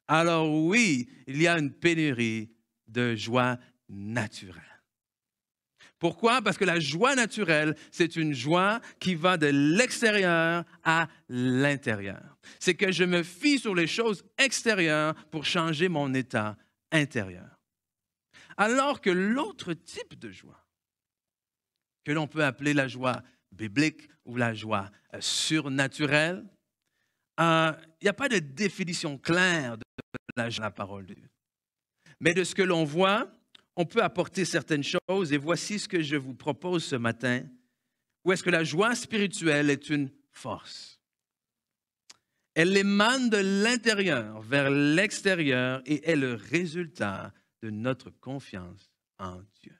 Alors oui, il y a une pénurie de joie naturelle. Pourquoi? Parce que la joie naturelle, c'est une joie qui va de l'extérieur à l'intérieur. C'est que je me fie sur les choses extérieures pour changer mon état intérieur. Alors que l'autre type de joie, que l'on peut appeler la joie biblique ou la joie surnaturelle, il n'y a pas de définition claire de la parole de Dieu. Mais de ce que l'on voit, on peut apporter certaines choses, et voici ce que je vous propose ce matin. Où est-ce que la joie spirituelle est une force? Elle émane de l'intérieur vers l'extérieur et est le résultat de notre confiance en Dieu.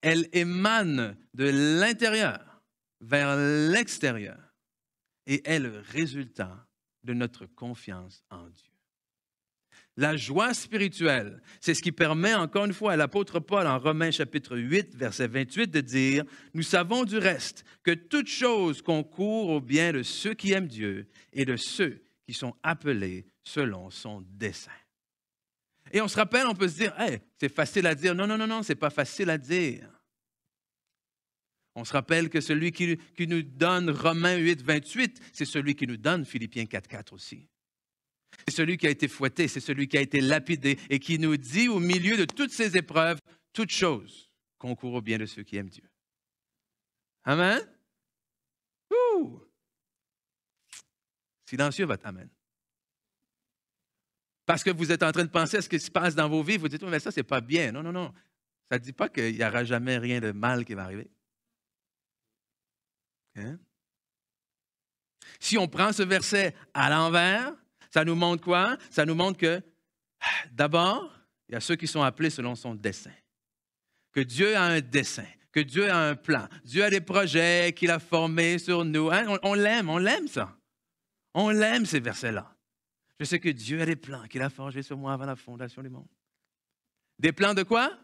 Elle émane de l'intérieur vers l'extérieur et est le résultat de notre confiance en Dieu. La joie spirituelle, c'est ce qui permet encore une fois à l'apôtre Paul en Romains chapitre 8, verset 28 de dire « Nous savons du reste que toute chose concourt au bien de ceux qui aiment Dieu et de ceux qui sont appelés selon son dessein. » Et on se rappelle, on peut se dire hey, « C'est facile à dire. » Non, ce n'est pas facile à dire. On se rappelle que celui qui nous donne Romains 8, 28, c'est celui qui nous donne Philippiens 4, 4 aussi. C'est celui qui a été fouetté, c'est celui qui a été lapidé et qui nous dit au milieu de toutes ces épreuves, toute chose concourt au bien de ceux qui aiment Dieu. Amen? Ouh! Silencieux votre amen. Parce que vous êtes en train de penser à ce qui se passe dans vos vies, vous dites, mais ça, c'est pas bien. Non. Ça ne dit pas qu'il n'y aura jamais rien de mal qui va arriver. Hein? Si on prend ce verset à l'envers, ça nous montre quoi? Ça nous montre que, d'abord, il y a ceux qui sont appelés selon son dessein. Que Dieu a un dessein, que Dieu a un plan. Dieu a des projets qu'il a formés sur nous. Hein? On l'aime ça. On l'aime ces versets-là. Je sais que Dieu a des plans qu'il a forgés sur moi avant la fondation du monde. Des plans de quoi?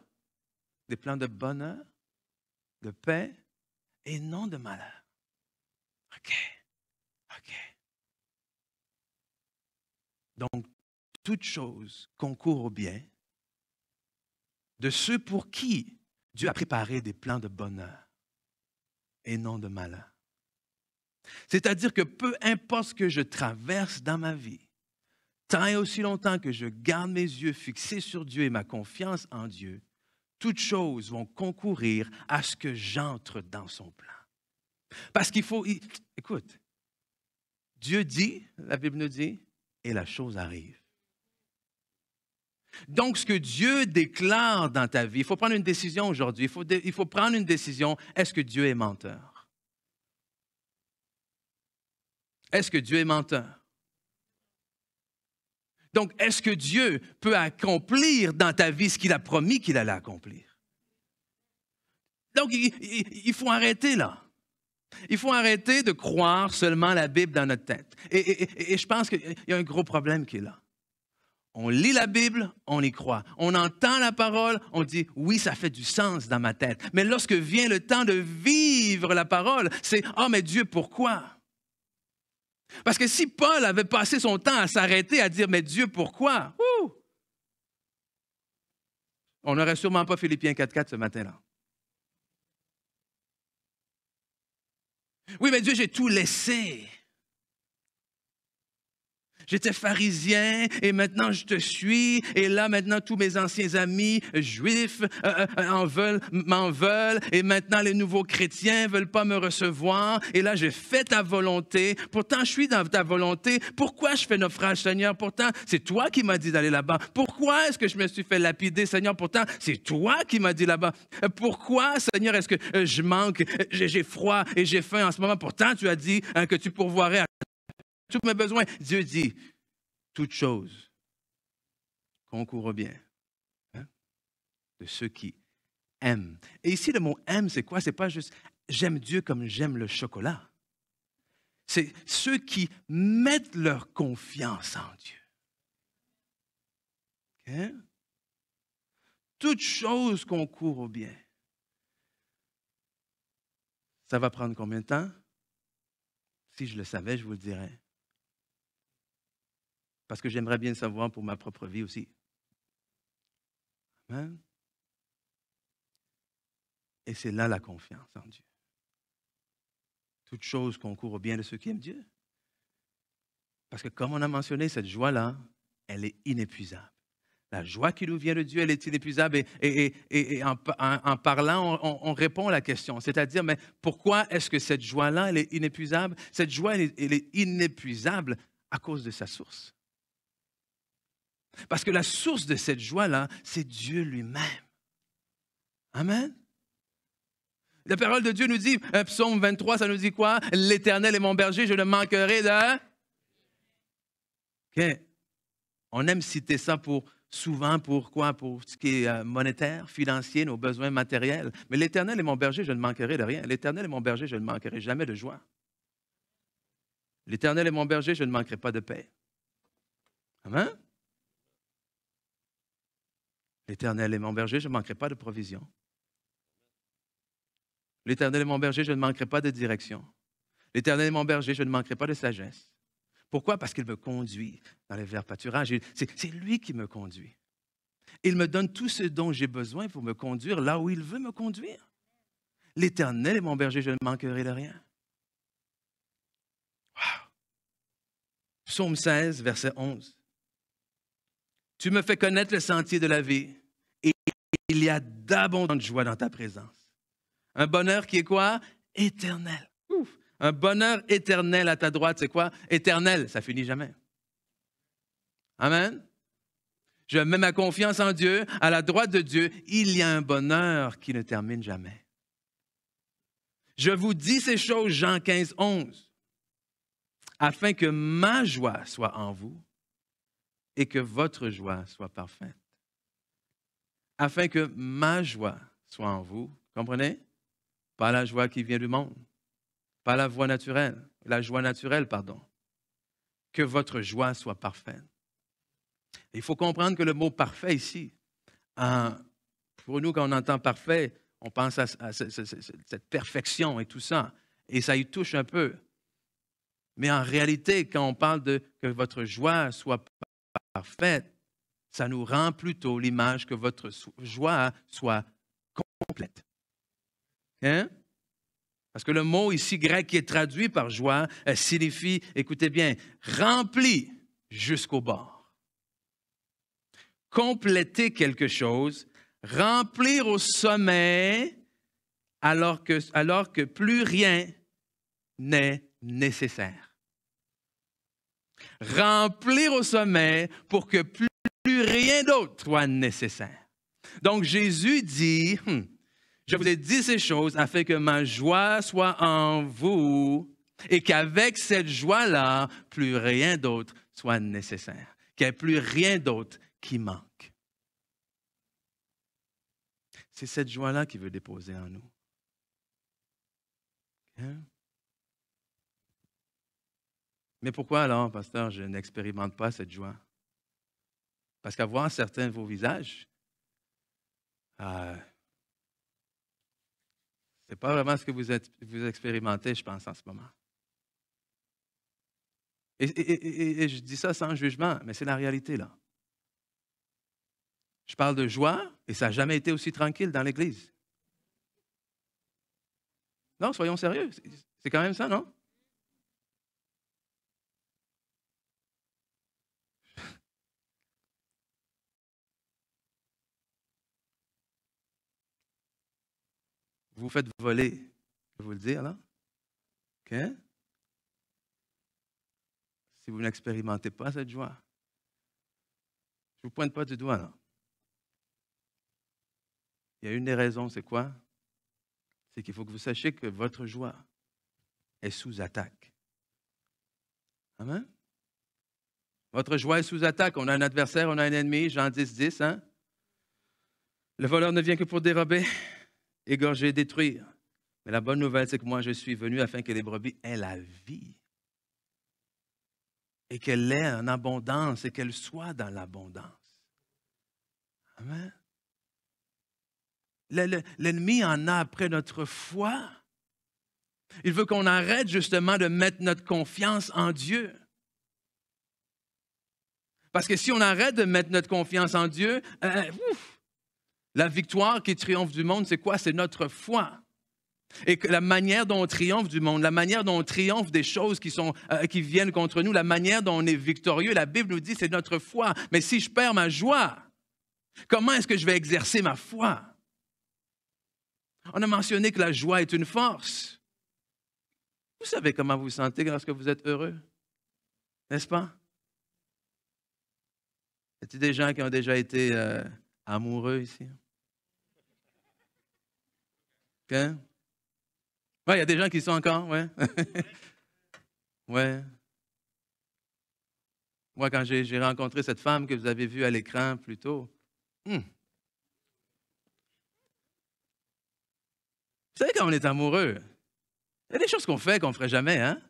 Des plans de bonheur, de paix et non de malheur. OK. Donc, toute chose concourt au bien de ceux pour qui Dieu a préparé des plans de bonheur et non de malheur. C'est-à-dire que peu importe ce que je traverse dans ma vie, tant et aussi longtemps que je garde mes yeux fixés sur Dieu et ma confiance en Dieu, toutes choses vont concourir à ce que j'entre dans son plan. Parce qu'il faut... Écoute, Dieu dit, la Bible nous dit, et la chose arrive. Donc, ce que Dieu déclare dans ta vie, il faut prendre une décision aujourd'hui. Il faut prendre une décision. Est-ce que Dieu est menteur? Est-ce que Dieu est menteur? Donc, est-ce que Dieu peut accomplir dans ta vie ce qu'il a promis qu'il allait accomplir? Donc, il faut arrêter là. Il faut arrêter de croire seulement la Bible dans notre tête. Et je pense qu'il y a un gros problème qui est là. On lit la Bible, on y croit. On entend la parole, on dit « oui, ça fait du sens dans ma tête ». Mais lorsque vient le temps de vivre la parole, c'est « ah, mais Dieu, pourquoi ?» Parce que si Paul avait passé son temps à s'arrêter, à dire, mais Dieu, pourquoi? On n'aurait sûrement pas Philippiens 4.4 ce matin-là. Oui, mais Dieu, j'ai tout laissé. J'étais pharisien et maintenant je te suis. Et là, maintenant, tous mes anciens amis juifs m'en veulent. Et maintenant, les nouveaux chrétiens ne veulent pas me recevoir. Et là, j'ai fait ta volonté. Pourtant, je suis dans ta volonté. Pourquoi je fais naufrage, Seigneur? Pourtant, c'est toi qui m'as dit d'aller là-bas. Pourquoi est-ce que je me suis fait lapider, Seigneur? Pourtant, c'est toi qui m'as dit là-bas. Pourquoi, Seigneur, est-ce que je manque? J'ai froid et j'ai faim en ce moment. Pourtant, tu as dit que tu pourvoirais à tous mes besoins. Dieu dit, toute chose concourt au bien de ceux qui aiment. Et ici, le mot aime, c'est quoi? C'est pas juste j'aime Dieu comme j'aime le chocolat. C'est ceux qui mettent leur confiance en Dieu. Okay? Toute chose concourt au bien. Ça va prendre combien de temps? Si je le savais, je vous le dirais. Parce que j'aimerais bien le savoir pour ma propre vie aussi. Amen. Et c'est là la confiance en Dieu. Toute chose concourt au bien de ceux qui aiment Dieu. Parce que comme on a mentionné, cette joie-là, elle est inépuisable. La joie qui nous vient de Dieu, elle est inépuisable. Et en parlant, on répond à la question. C'est-à-dire, mais pourquoi est-ce que cette joie-là, elle est inépuisable? Cette joie, elle est inépuisable à cause de sa source. Parce que la source de cette joie-là, c'est Dieu lui-même. Amen. La parole de Dieu nous dit, psaume 23, ça nous dit quoi? L'Éternel est mon berger, je ne manquerai de... OK. On aime citer ça souvent pour quoi? Pour ce qui est monétaire, financier, nos besoins matériels. Mais l'Éternel est mon berger, je ne manquerai de rien. L'Éternel est mon berger, je ne manquerai jamais de joie. L'Éternel est mon berger, je ne manquerai pas de paix. Amen. L'Éternel est mon berger, je ne manquerai pas de provision. L'Éternel est mon berger, je ne manquerai pas de direction. L'Éternel est mon berger, je ne manquerai pas de sagesse. Pourquoi? Parce qu'il me conduit dans les verts pâturages. C'est lui qui me conduit. Il me donne tout ce dont j'ai besoin pour me conduire là où il veut me conduire. L'Éternel est mon berger, je ne manquerai de rien. Wow. Psaume 16, verset 11. Tu me fais connaître le sentier de la vie et il y a d'abondantes joies dans ta présence. Un bonheur qui est quoi? Éternel. Ouf. Un bonheur éternel à ta droite, c'est quoi? Éternel, ça finit jamais. Amen. Je mets ma confiance en Dieu. À la droite de Dieu, il y a un bonheur qui ne termine jamais. Je vous dis ces choses, Jean 15, 11, afin que ma joie soit en vous et que votre joie soit parfaite. Afin que ma joie soit en vous, comprenez? Pas la joie qui vient du monde, pas la joie naturelle, pardon. Que votre joie soit parfaite. Il faut comprendre que le mot parfait ici, pour nous, quand on entend parfait, on pense à cette perfection et tout ça, et ça y touche un peu. Mais en réalité, quand on parle de que votre joie soit parfaite, ça nous rend plutôt l'image que votre joie soit complète. Hein? Parce que le mot ici grec qui est traduit par joie signifie, écoutez bien, rempli jusqu'au bord. Compléter quelque chose, remplir au sommet alors que plus rien n'est nécessaire. Remplir au sommet pour que plus rien d'autre soit nécessaire. Donc Jésus dit, je vous ai dit ces choses afin que ma joie soit en vous et qu'avec cette joie-là, plus rien d'autre soit nécessaire, qu'il n'y ait plus rien d'autre qui manque. C'est cette joie-là qu'il veut déposer en nous. Hein? Mais pourquoi alors, pasteur, je n'expérimente pas cette joie? Parce qu'à voir certains de vos visages, ce n'est pas vraiment ce que vous expérimentez, je pense, en ce moment. Et je dis ça sans jugement, mais c'est la réalité, là. Je parle de joie, et ça n'a jamais été aussi tranquille dans l'Église. Non, soyons sérieux. C'est quand même ça, non? Vous vous faites voler, je vais vous le dire, là. OK? Si vous n'expérimentez pas cette joie, je ne vous pointe pas du doigt, là. Il y a une des raisons, c'est quoi? C'est qu'il faut que vous sachiez que votre joie est sous attaque. Amen? Votre joie est sous attaque. On a un adversaire, on a un ennemi, Jean 10, 10, hein? Le voleur ne vient que pour dérober, égorger, détruire. Mais la bonne nouvelle, c'est que moi, je suis venu afin que les brebis aient la vie. Et qu'elle ait en abondance et qu'elle soit dans l'abondance. Amen. L'ennemi en a après notre foi. Il veut qu'on arrête justement de mettre notre confiance en Dieu. Parce que si on arrête de mettre notre confiance en Dieu, la victoire qui triomphe du monde, c'est quoi? C'est notre foi. Et que la manière dont on triomphe du monde, la manière dont on triomphe des choses qui viennent contre nous, la manière dont on est victorieux, la Bible nous dit c'est notre foi. Mais si je perds ma joie, comment est-ce que je vais exercer ma foi? On a mentionné que la joie est une force. Vous savez comment vous vous sentez lorsque vous êtes heureux, n'est-ce pas? Y a-t-il des gens qui ont déjà été amoureux ici? OK? Oui, il y a des gens qui sont encore, oui. Oui. Moi, quand j'ai rencontré cette femme que vous avez vue à l'écran plus tôt, vous savez, quand on est amoureux, il y a des choses qu'on fait qu'on ne ferait jamais, hein?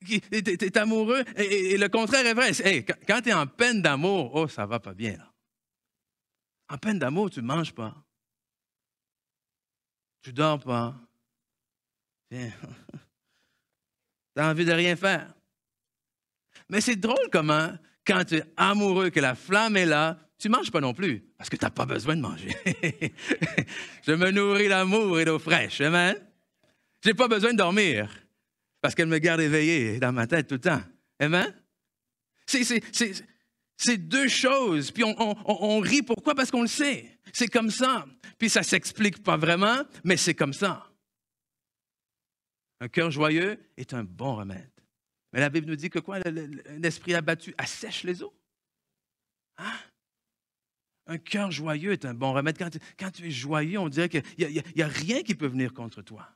Tu es amoureux, et le contraire est vrai. Hey, quand tu es en peine d'amour, oh, ça va pas bien, là. En peine d'amour, tu ne manges pas. Tu ne dors pas. Tu as envie de rien faire. Mais c'est drôle comment, quand tu es amoureux, que la flamme est là, tu ne manges pas non plus, parce que tu n'as pas besoin de manger. Je me nourris d'amour et d'eau fraîche. Amen. Je n'ai pas besoin de dormir, parce qu'elle me garde éveillé dans ma tête tout le temps. Amen. C'est deux choses. Puis on rit. Pourquoi? Parce qu'on le sait. C'est comme ça. Puis ça ne s'explique pas vraiment, mais c'est comme ça. Un cœur joyeux est un bon remède. Mais la Bible nous dit que quoi? L'esprit abattu assèche les eaux. Hein? Un cœur joyeux est un bon remède. Quand tu es joyeux, on dirait qu'il n'y a rien qui peut venir contre toi.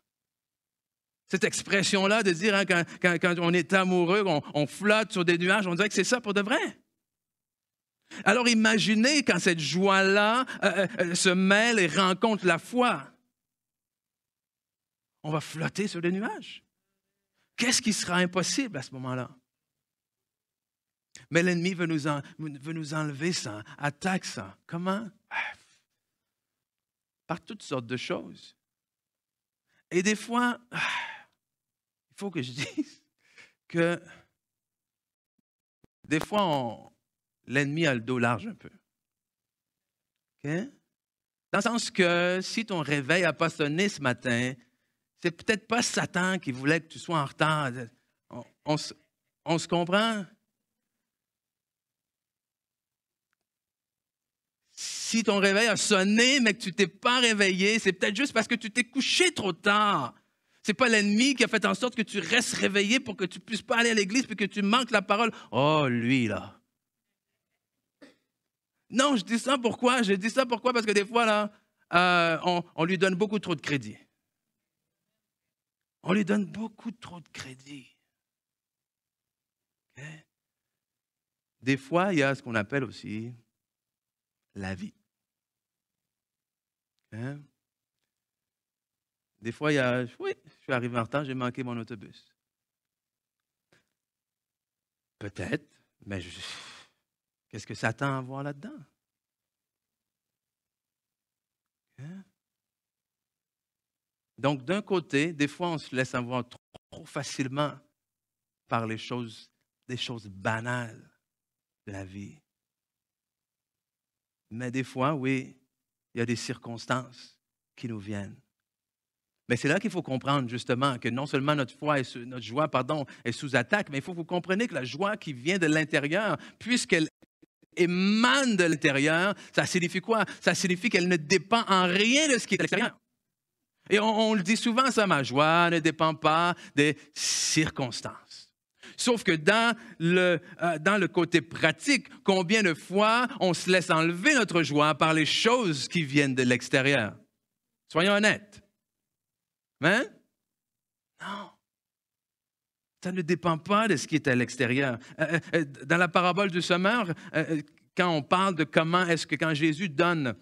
Cette expression-là de dire, hein, quand on est amoureux, on flotte sur des nuages, on dirait que c'est ça pour de vrai. Alors imaginez quand cette joie-là se mêle et rencontre la foi. On va flotter sur des nuages. Qu'est-ce qui sera impossible à ce moment-là? Mais l'ennemi veut nous enlever ça, attaque ça. Comment? Par toutes sortes de choses. Et des fois, il faut que je dise que des fois, l'ennemi a le dos large un peu. Okay? Dans le sens que si ton réveil n'a pas sonné ce matin, c'est peut-être pas Satan qui voulait que tu sois en retard. On se comprend? Si ton réveil a sonné, mais que tu ne t'es pas réveillé, c'est peut-être juste parce que tu t'es couché trop tard. Ce n'est pas l'ennemi qui a fait en sorte que tu restes réveillé pour que tu ne puisses pas aller à l'église et que tu manques la parole. Oh, lui, là. Non, je dis ça pourquoi? Je dis ça pourquoi? Parce que des fois, là, on lui donne beaucoup trop de crédit. On lui donne beaucoup trop de crédit. Okay? Des fois, il y a ce qu'on appelle aussi la vie. Hein? Des fois, il y a, oui, je suis arrivé en retard, j'ai manqué mon autobus. Peut-être, mais qu'est-ce que Satan a à voir là-dedans? Hein? Donc, d'un côté, des fois, on se laisse avoir trop facilement par des choses banales de la vie. Mais des fois, oui, il y a des circonstances qui nous viennent. Mais c'est là qu'il faut comprendre justement que non seulement notre joie est sous attaque, mais il faut que vous compreniez que la joie qui vient de l'intérieur, puisqu'elle émane de l'intérieur, ça signifie quoi? Ça signifie qu'elle ne dépend en rien de ce qui est à l'extérieur. Et on le dit souvent, ça, ma joie ne dépend pas des circonstances. Sauf que dans le côté pratique, combien de fois on se laisse enlever notre joie par les choses qui viennent de l'extérieur? Soyons honnêtes. Hein? Non. Ça ne dépend pas de ce qui est à l'extérieur. Dans la parabole du semeur, quand on parle de comment est-ce que quand Jésus donne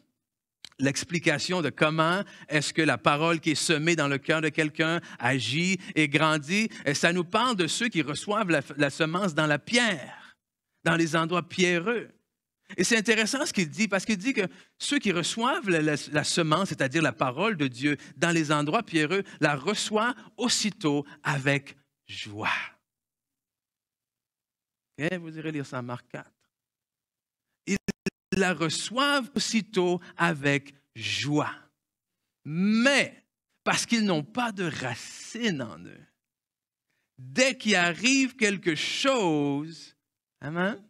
l'explication de comment est-ce que la parole qui est semée dans le cœur de quelqu'un agit et grandit, ça nous parle de ceux qui reçoivent la semence dans la pierre, dans les endroits pierreux. Et c'est intéressant ce qu'il dit, parce qu'il dit que ceux qui reçoivent la semence, c'est-à-dire la parole de Dieu, dans les endroits pierreux, la reçoivent aussitôt avec joie. Et vous irez lire ça en Marc 4. Ils la reçoivent aussitôt avec joie. Mais, parce qu'ils n'ont pas de racine en eux, dès qu'il arrive quelque chose, amen,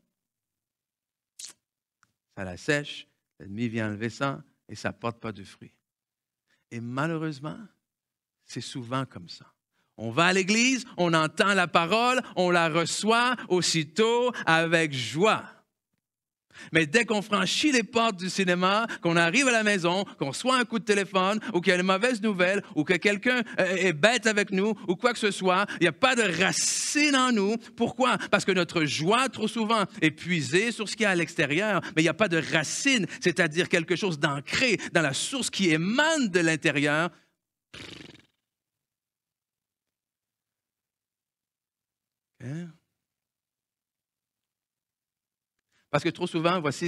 ça la sèche, l'ennemi vient enlever ça et ça ne porte pas de fruits. Et malheureusement, c'est souvent comme ça. On va à l'église, on entend la parole, on la reçoit aussitôt avec joie. Mais dès qu'on franchit les portes du cinéma, qu'on arrive à la maison, qu'on reçoit un coup de téléphone ou qu'il y a une mauvaise nouvelle ou que quelqu'un est bête avec nous ou quoi que ce soit, il n'y a pas de racine en nous. Pourquoi? Parce que notre joie, trop souvent, est puisée sur ce qu'il y a à l'extérieur, mais il n'y a pas de racine, c'est-à-dire quelque chose d'ancré dans la source qui émane de l'intérieur. Hein? Parce que trop souvent, voici,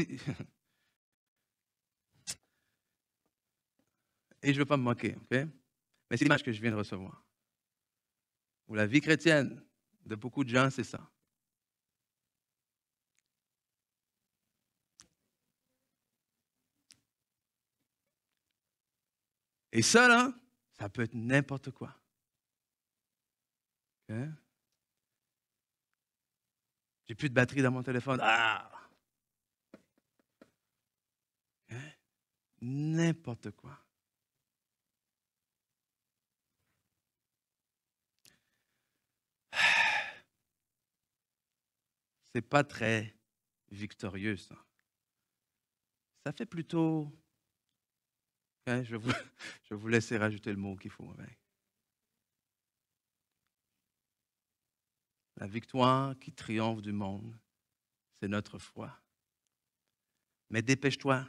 et je ne veux pas me moquer, OK? Mais c'est l'image que je viens de recevoir. Ou la vie chrétienne de beaucoup de gens, c'est ça. Et ça, là, ça peut être n'importe quoi. OK? J'ai plus de batterie dans mon téléphone. Ah! N'importe quoi. C'est pas très victorieux, ça. Ça fait plutôt... Hein, je vais vous laisser rajouter le mot qu'il faut avec. La victoire qui triomphe du monde, c'est notre foi. Mais dépêche-toi,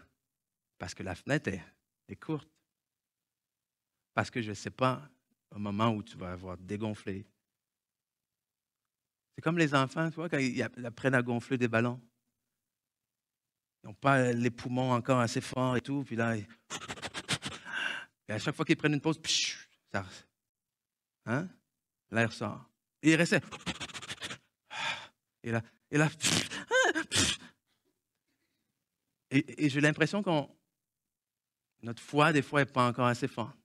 parce que la fenêtre est courte. Parce que je ne sais pas au moment où tu vas avoir dégonflé. C'est comme les enfants, tu vois, quand ils apprennent à gonfler des ballons. Ils n'ont pas les poumons encore assez forts et tout, puis là, et à chaque fois qu'ils prennent une pause, ça, hein? L'air sort. Et ils restent. Et là, et j'ai l'impression que notre foi, des fois, n'est pas encore assez forte.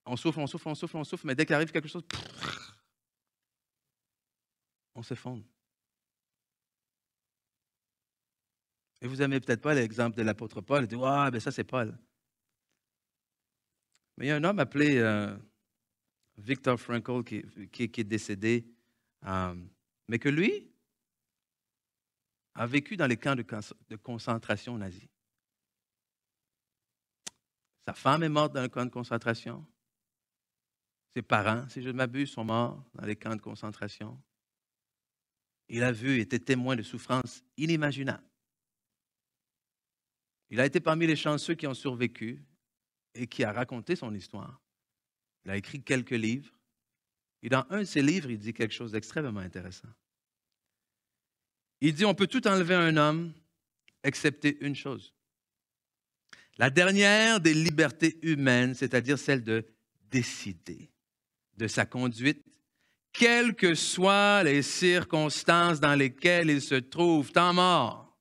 On souffle, mais dès qu'il arrive quelque chose, on s'effondre. Et vous n'aimez peut-être pas l'exemple de l'apôtre Paul. Il dit, ah, ben ça, c'est Paul. Mais il y a un homme appelé Viktor Frankl qui est décédé, mais que lui a vécu dans les camps de concentration nazis. Sa femme est morte dans un camp de concentration. Ses parents, si je ne m'abuse, sont morts dans les camps de concentration. Il a vu et été témoin de souffrances inimaginables. Il a été parmi les chanceux qui ont survécu et qui a raconté son histoire. Il a écrit quelques livres. Et dans un de ses livres, il dit quelque chose d'extrêmement intéressant. Il dit, on peut tout enlever à un homme, excepté une chose. La dernière des libertés humaines, c'est-à-dire celle de décider de sa conduite, quelles que soient les circonstances dans lesquelles il se trouve, temps mort.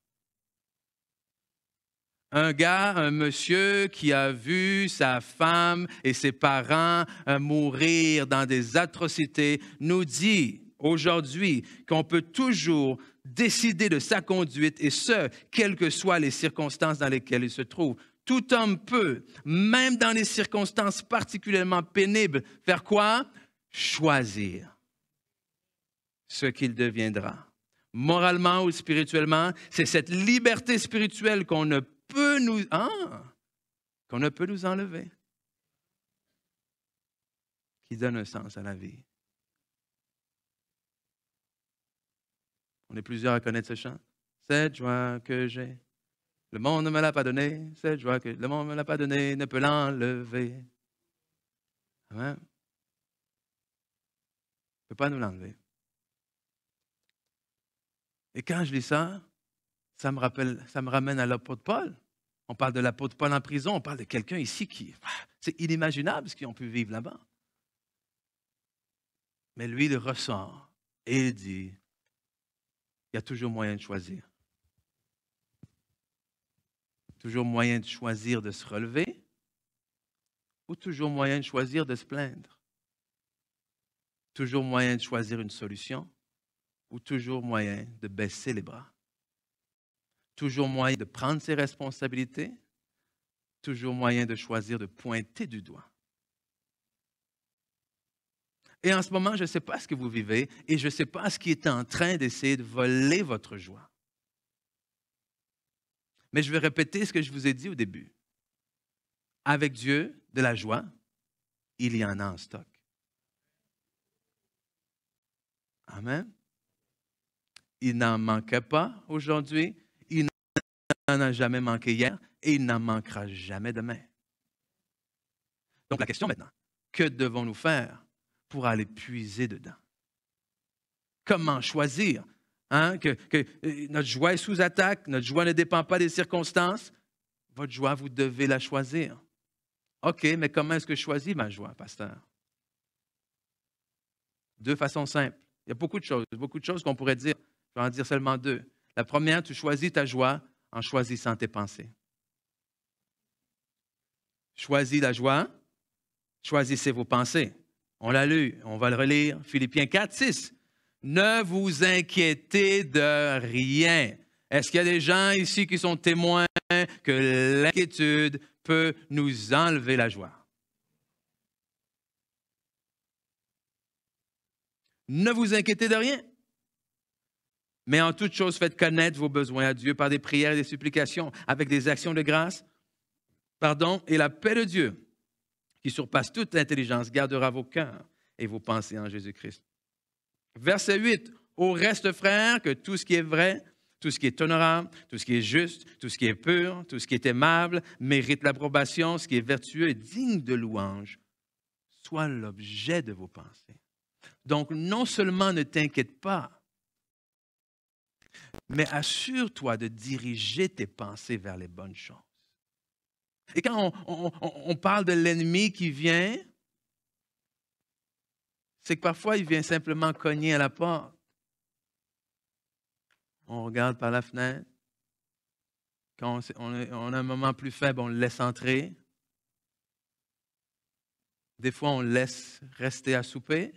Un monsieur qui a vu sa femme et ses parents mourir dans des atrocités, nous dit aujourd'hui qu'on peut toujours décider de sa conduite, et ce, quelles que soient les circonstances dans lesquelles il se trouve. Tout homme peut, même dans les circonstances particulièrement pénibles, faire quoi? Choisir ce qu'il deviendra. Moralement ou spirituellement, c'est cette liberté spirituelle qu'on ne peut nous enlever, qui donne un sens à la vie. On est plusieurs à connaître ce chant. Cette joie que j'ai, le monde ne me l'a pas donnée. Cette joie que le monde ne me l'a pas donnée, ne peut l'enlever. Amen. Ne peut pas nous l'enlever. Et quand je lis ça, ça me ramène à l'apôtre Paul. On parle de l'apôtre Paul en prison, on parle de quelqu'un ici qui, c'est inimaginable ce qu'ils ont pu vivre là-bas. Mais lui, il ressort et il dit, il y a toujours moyen de choisir. Toujours moyen de choisir de se relever ou toujours moyen de choisir de se plaindre. Toujours moyen de choisir une solution ou toujours moyen de baisser les bras. Toujours moyen de prendre ses responsabilités, toujours moyen de choisir de pointer du doigt. Et en ce moment, je ne sais pas ce que vous vivez et je ne sais pas ce qui est en train d'essayer de voler votre joie. Mais je vais répéter ce que je vous ai dit au début. Avec Dieu, de la joie, il y en a en stock. Amen. Il n'en manquait pas aujourd'hui. Il n'en a jamais manqué hier et il n'en manquera jamais demain. Donc la question maintenant, que devons-nous faire pour aller puiser dedans? Comment choisir? Que notre joie est sous attaque, notre joie ne dépend pas des circonstances. Votre joie, vous devez la choisir. OK, mais comment est-ce que je choisis ma joie, pasteur? De façon simple. Il y a beaucoup de choses qu'on pourrait dire. Je vais en dire seulement deux. La première, tu choisis ta joie en choisissant tes pensées. Choisis la joie, choisissez vos pensées. On l'a lu, on va le relire. Philippiens 4, 6. Ne vous inquiétez de rien. Est-ce qu'il y a des gens ici qui sont témoins que l'inquiétude peut nous enlever la joie? Ne vous inquiétez de rien. Mais en toute chose, faites connaître vos besoins à Dieu par des prières et des supplications, avec des actions de grâce. Et la paix de Dieu, qui surpasse toute intelligence, gardera vos cœurs et vos pensées en Jésus-Christ. Verset 8. Au reste, frères, que tout ce qui est vrai, tout ce qui est honorable, tout ce qui est juste, tout ce qui est pur, tout ce qui est aimable, mérite l'approbation, ce qui est vertueux et digne de louange, soit l'objet de vos pensées. Donc, non seulement ne t'inquiète pas, mais assure-toi de diriger tes pensées vers les bonnes choses. Et quand on parle de l'ennemi qui vient, c'est que parfois, il vient simplement cogner à la porte. On regarde par la fenêtre. Quand on a un moment plus faible, on le laisse entrer. Des fois, on le laisse rester à souper.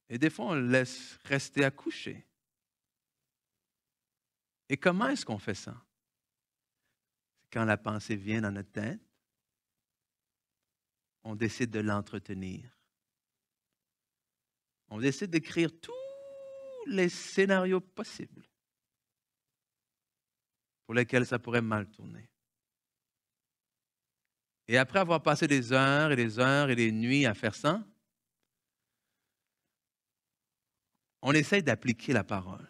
Et des fois, on le laisse rester à coucher. Et comment est-ce qu'on fait ça? Quand la pensée vient dans notre tête, on décide de l'entretenir. On décide d'écrire tous les scénarios possibles pour lesquels ça pourrait mal tourner. Et après avoir passé des heures et des heures et des nuits à faire ça, on essaie d'appliquer la parole.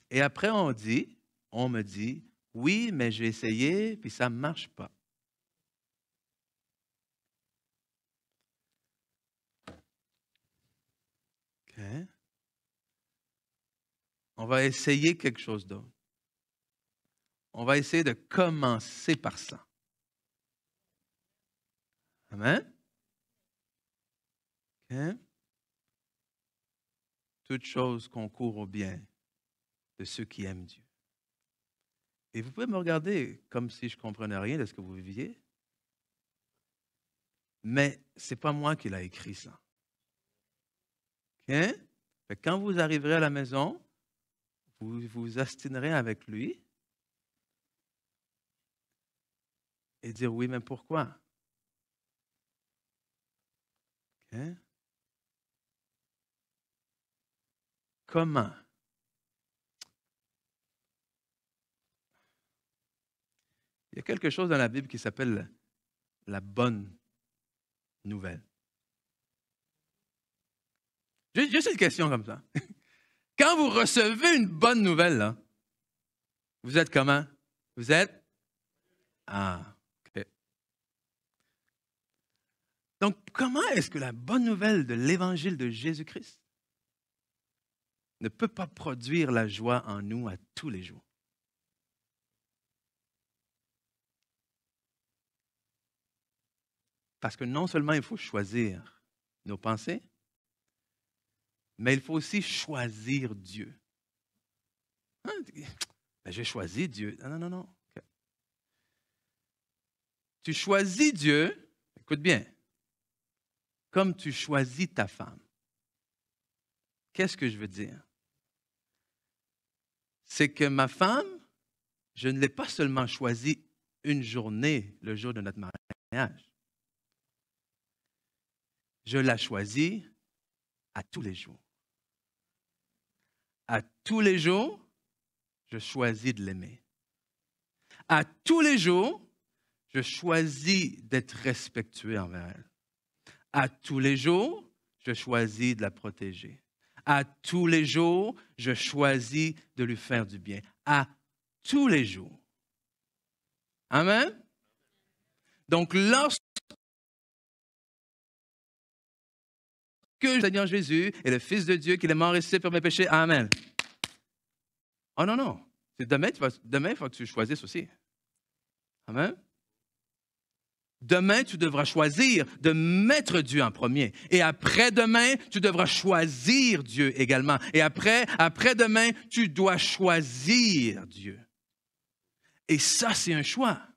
Et après, on me dit, oui, mais j'ai essayé, puis ça ne marche pas. OK. On va essayer quelque chose d'autre. on va essayer de commencer par ça. Amen? Okay. Toute chose concourt au bien de ceux qui aiment Dieu. Et vous pouvez me regarder comme si je ne comprenais rien de ce que vous viviez. Mais ce n'est pas moi qui l'ai écrit, ça. Okay? Fait que quand vous arriverez à la maison, vous vous astinerez avec lui et dire oui, mais pourquoi? Okay? Comment? Il y a quelque chose dans la Bible qui s'appelle la bonne nouvelle. Juste une question comme ça. Quand vous recevez une bonne nouvelle, là, vous êtes comment? Vous êtes? Ah, OK. Donc, comment est-ce que la bonne nouvelle de l'Évangile de Jésus-Christ ne peut pas produire la joie en nous à tous les jours? Parce que non seulement il faut choisir nos pensées, mais il faut aussi choisir Dieu. Hein? Ben, j'ai choisi Dieu. Non. Okay. Tu choisis Dieu, écoute bien, comme tu choisis ta femme. Qu'est-ce que je veux dire? C'est que ma femme, je ne l'ai pas seulement choisie une journée, le jour de notre mariage. Je la choisis à tous les jours. À tous les jours, je choisis de l'aimer. À tous les jours, je choisis d'être respectueux envers elle. À tous les jours, je choisis de la protéger. À tous les jours, je choisis de lui faire du bien. À tous les jours. Amen? Donc, lorsque le Seigneur Jésus est le Fils de Dieu, qu'il est mort et ressuscité pour mes péchés, amen. Oh non. C'est demain, il faut que tu choisisses aussi. Amen? Demain, tu devras choisir de mettre Dieu en premier. Et après-demain, tu devras choisir Dieu également. Et après-demain, tu dois choisir Dieu. Et ça, c'est un choix.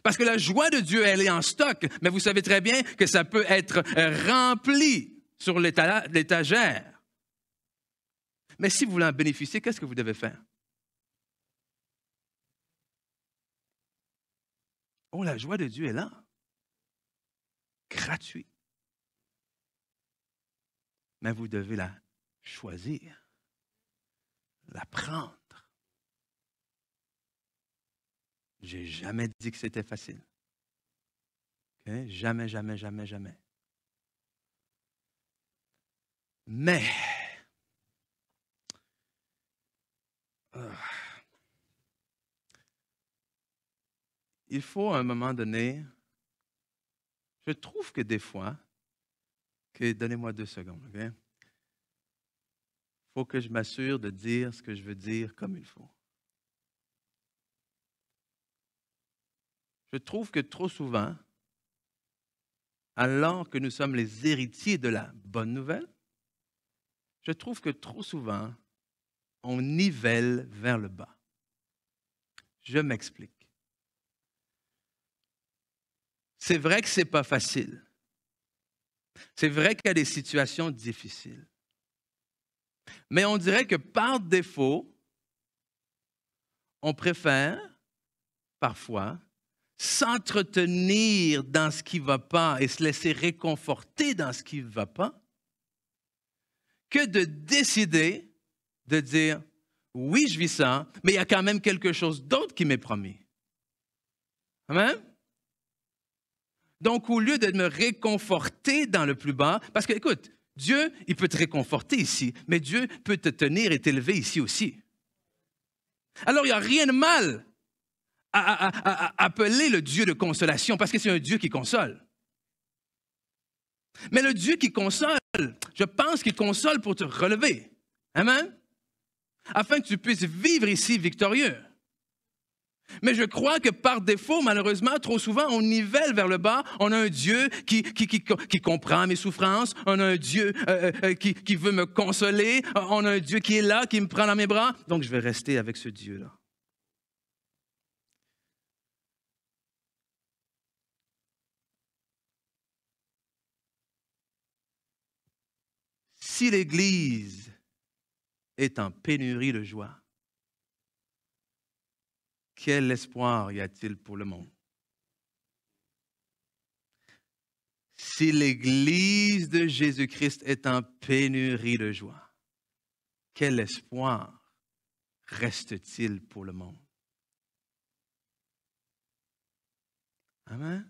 Parce que la joie de Dieu, elle est en stock. Mais vous savez très bien que ça peut être rempli sur l'étagère. Mais si vous voulez en bénéficier, qu'est-ce que vous devez faire? Oh, la joie de Dieu est là. Gratuit. Mais vous devez la choisir, la prendre. Je n'ai jamais dit que c'était facile. Okay? Jamais. Mais, il faut à un moment donné, je trouve que des fois, donnez-moi 2 secondes, OK? Il faut que je m'assure de dire ce que je veux dire comme il faut. Je trouve que trop souvent, alors que nous sommes les héritiers de la bonne nouvelle, je trouve que trop souvent, on nivelle vers le bas. Je m'explique. C'est vrai que ce n'est pas facile. C'est vrai qu'il y a des situations difficiles. Mais on dirait que par défaut, on préfère parfois s'entretenir dans ce qui ne va pas et se laisser réconforter dans ce qui ne va pas, que de décider de dire, oui, je vis ça, mais il y a quand même quelque chose d'autre qui m'est promis. Amen? Donc, au lieu de me réconforter dans le plus bas, parce que, écoute, Dieu, il peut te réconforter ici, mais Dieu peut te tenir et t'élever ici aussi. Alors, il n'y a rien de mal à appeler le Dieu de consolation, parce que c'est un Dieu qui console. Mais le Dieu qui console, je pense qu'il console pour te relever. Amen? afin que tu puisses vivre ici victorieux. Mais je crois que par défaut, malheureusement, trop souvent, on nivelle vers le bas. On a un Dieu qui comprend mes souffrances. On a un Dieu qui veut me consoler. On a un Dieu qui est là, qui me prend dans mes bras. Donc, je vais rester avec ce Dieu-là. Si l'Église est en pénurie de joie, quel espoir y a-t-il pour le monde? Si l'Église de Jésus-Christ est en pénurie de joie, quel espoir reste-t-il pour le monde? Amen.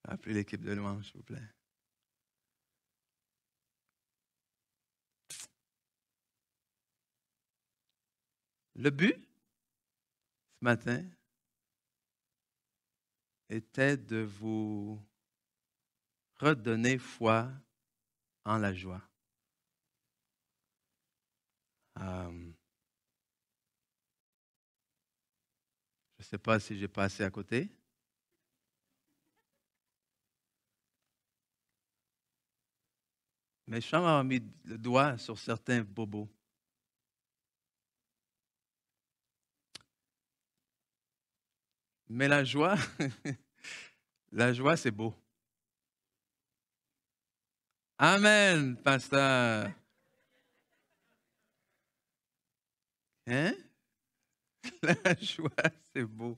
Appelez l'équipe de louange, s'il vous plaît. Le but, ce matin, était de vous redonner foi en la joie. Je ne sais pas si j'ai passé à côté. Mais je sens avoir mis le doigt sur certains bobos. Mais la joie, c'est beau. Amen, pasteur. Hein? La joie, c'est beau.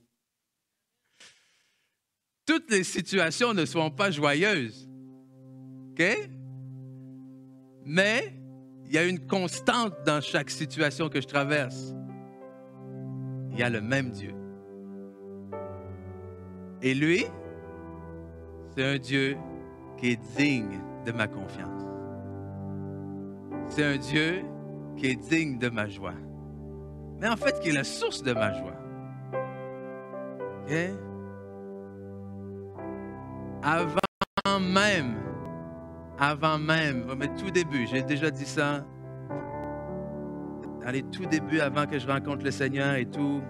Toutes les situations ne sont pas joyeuses. OK? Mais il y a une constante dans chaque situation que je traverse. Il y a le même Dieu. Et lui, c'est un Dieu qui est digne de ma confiance. C'est un Dieu qui est digne de ma joie. Mais en fait, qui est la source de ma joie. OK? Avant même, mais tout début, j'ai déjà dit ça. Allez, tout début, avant que je rencontre le Seigneur et tout.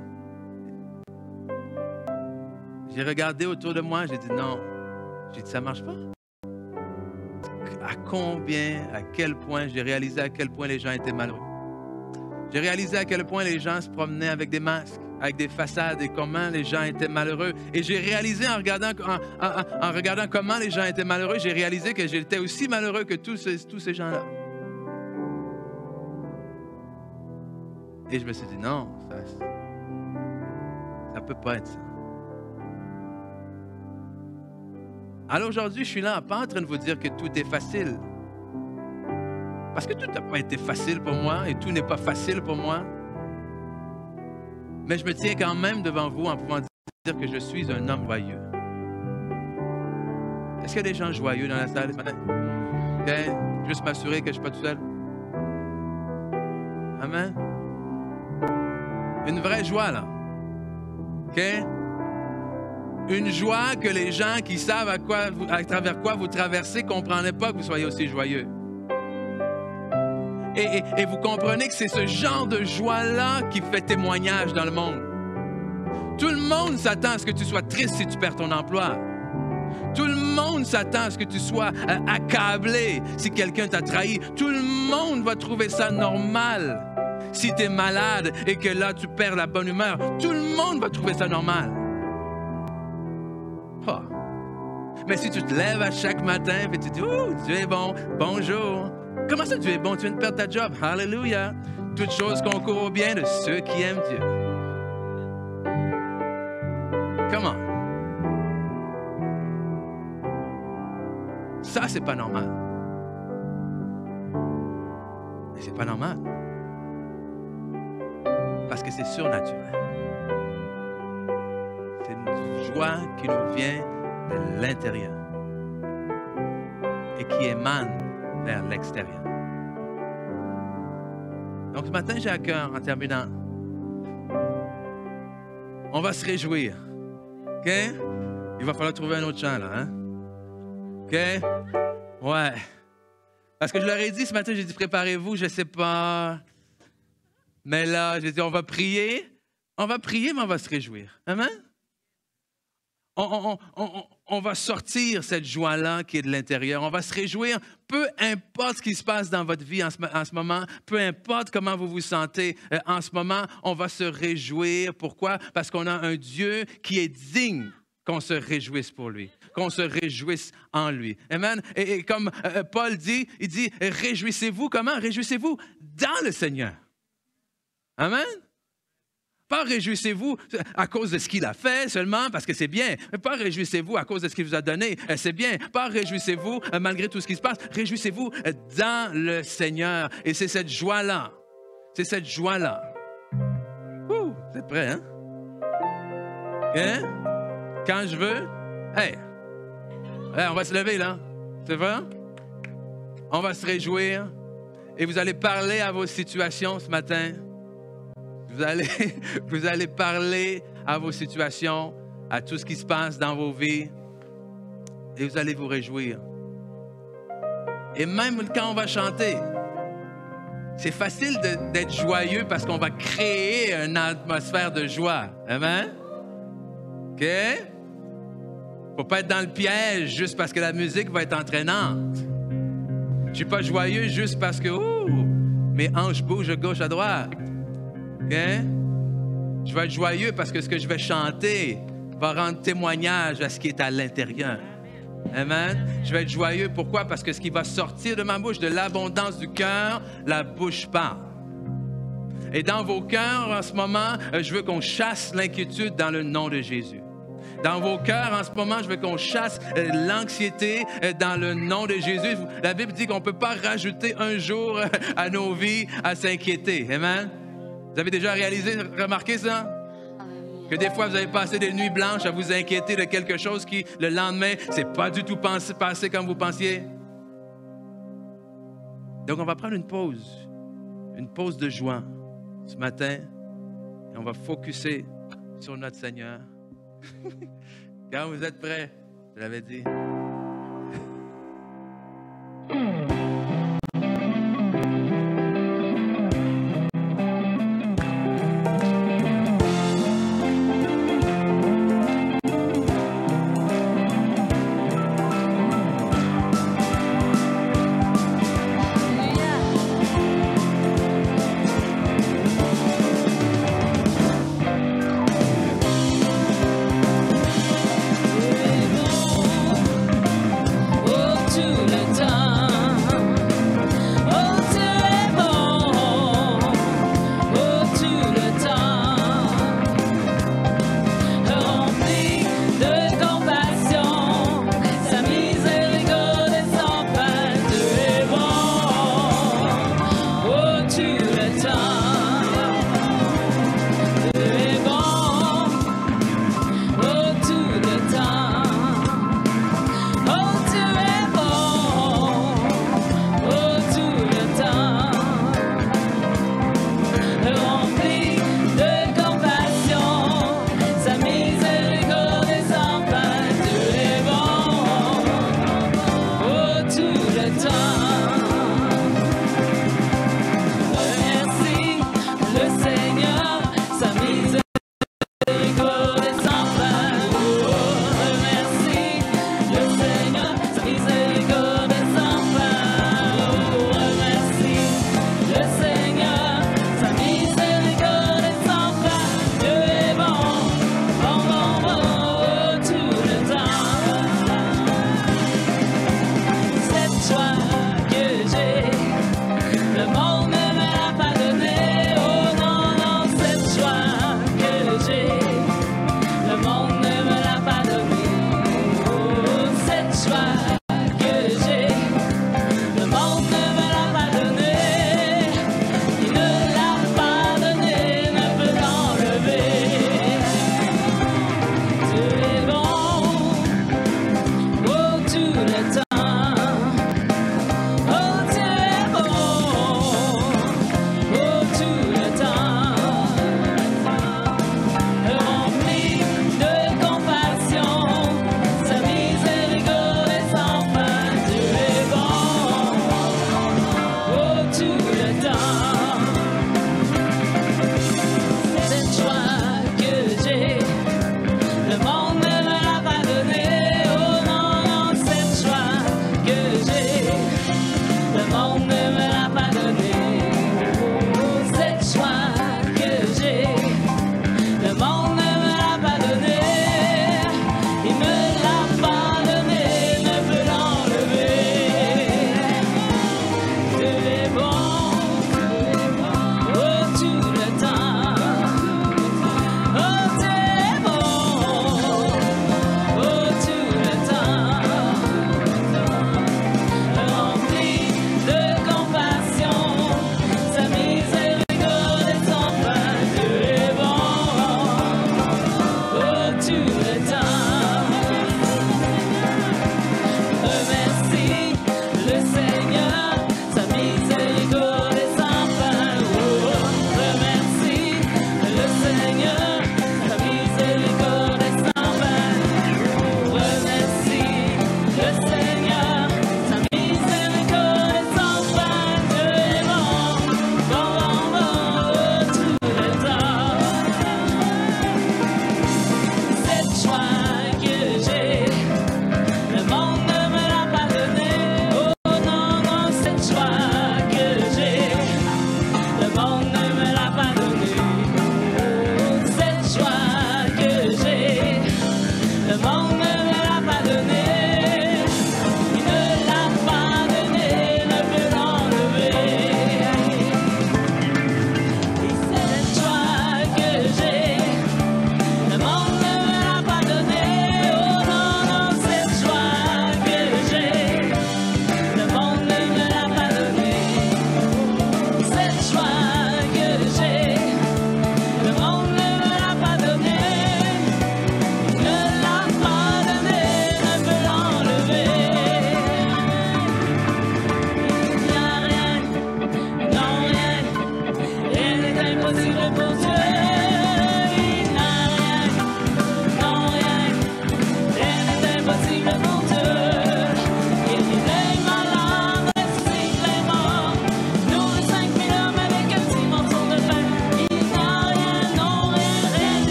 J'ai regardé autour de moi, j'ai dit non. J'ai dit, ça ne marche pas. À quel point, j'ai réalisé à quel point les gens étaient malheureux. J'ai réalisé à quel point les gens se promenaient avec des masques, avec des façades et comment les gens étaient malheureux. Et j'ai réalisé en regardant comment les gens étaient malheureux, j'ai réalisé que j'étais aussi malheureux que tous ces gens-là. Et je me suis dit, non, ça ne peut pas être ça. Alors aujourd'hui, je suis là, pas en train de vous dire que tout est facile. Parce que tout n'a pas été facile pour moi et tout n'est pas facile pour moi. Mais je me tiens quand même devant vous en pouvant dire que je suis un homme joyeux. Est-ce qu'il y a des gens joyeux dans la salle ce matin? OK? Juste m'assurer que je ne suis pas tout seul. Amen. Une vraie joie, là. OK? Une joie que les gens qui savent à travers quoi vous traversez ne comprenaient pas que vous soyez aussi joyeux. Et vous comprenez que c'est ce genre de joie-là qui fait témoignage dans le monde. Tout le monde s'attend à ce que tu sois triste si tu perds ton emploi. Tout le monde s'attend à ce que tu sois accablé si quelqu'un t'a trahi. Tout le monde va trouver ça normal si tu es malade et que là, tu perds la bonne humeur. Tout le monde va trouver ça normal. Oh. Mais si tu te lèves à chaque matin et tu dis « Oh, Dieu est bon, bonjour ». Comment ça, Dieu est bon? Tu viens de perdre ta job. Alléluia. Toutes choses concourent au bien de ceux qui aiment Dieu. Comment? Ça, c'est pas normal. Mais c'est pas normal. Parce que c'est surnaturel. C'est une joie qui nous vient de l'intérieur et qui émane vers l'extérieur. Donc ce matin, j'ai à cœur, en terminant, on va se réjouir. OK? Il va falloir trouver un autre chant, là, hein? OK? Ouais. Parce que je leur ai dit ce matin, j'ai dit, préparez-vous, je ne sais pas. Mais là, j'ai dit, on va prier, mais on va se réjouir. Amen? On va sortir cette joie-là qui est de l'intérieur. On va se réjouir, peu importe ce qui se passe dans votre vie en ce moment, peu importe comment vous vous sentez en ce moment, on va se réjouir. Pourquoi? Parce qu'on a un Dieu qui est digne qu'on se réjouisse pour lui, qu'on se réjouisse en lui. Amen? Et comme Paul dit, il dit, réjouissez-vous comment? Réjouissez-vous dans le Seigneur. Amen? Pas réjouissez-vous à cause de ce qu'il a fait seulement, parce que c'est bien. Pas réjouissez-vous à cause de ce qu'il vous a donné, c'est bien. Pas réjouissez-vous malgré tout ce qui se passe. Réjouissez-vous dans le Seigneur. Et c'est cette joie-là. C'est cette joie-là. Ouh, vous êtes prêts, hein? Hein? Quand je veux, hey, on va se lever, là. C'est vrai? On va se réjouir. Et vous allez parler à vos situations ce matin. Vous allez parler à vos situations, à tout ce qui se passe dans vos vies, et vous allez vous réjouir. Et même quand on va chanter, c'est facile d'être joyeux parce qu'on va créer une atmosphère de joie. Amen? OK? Faut pas être dans le piège juste parce que la musique va être entraînante. Je suis pas joyeux juste parce que mes hanches bougent de gauche à droite. Okay? Je vais être joyeux parce que ce que je vais chanter va rendre témoignage à ce qui est à l'intérieur. Amen. Je vais être joyeux. Pourquoi? Parce que ce qui va sortir de ma bouche, de l'abondance du cœur, la bouche parle. Et dans vos cœurs, en ce moment, je veux qu'on chasse l'inquiétude dans le nom de Jésus. Dans vos cœurs, en ce moment, je veux qu'on chasse l'anxiété dans le nom de Jésus. La Bible dit qu'on ne peut pas rajouter un jour à nos vies à s'inquiéter. Amen. Vous avez déjà remarqué ça? Que des fois, vous avez passé des nuits blanches à vous inquiéter de quelque chose qui, le lendemain, c'est pas du tout passé comme vous pensiez. Donc, on va prendre une pause de joie ce matin, et on va focusser sur notre Seigneur. Quand vous êtes prêts, je l'avais dit.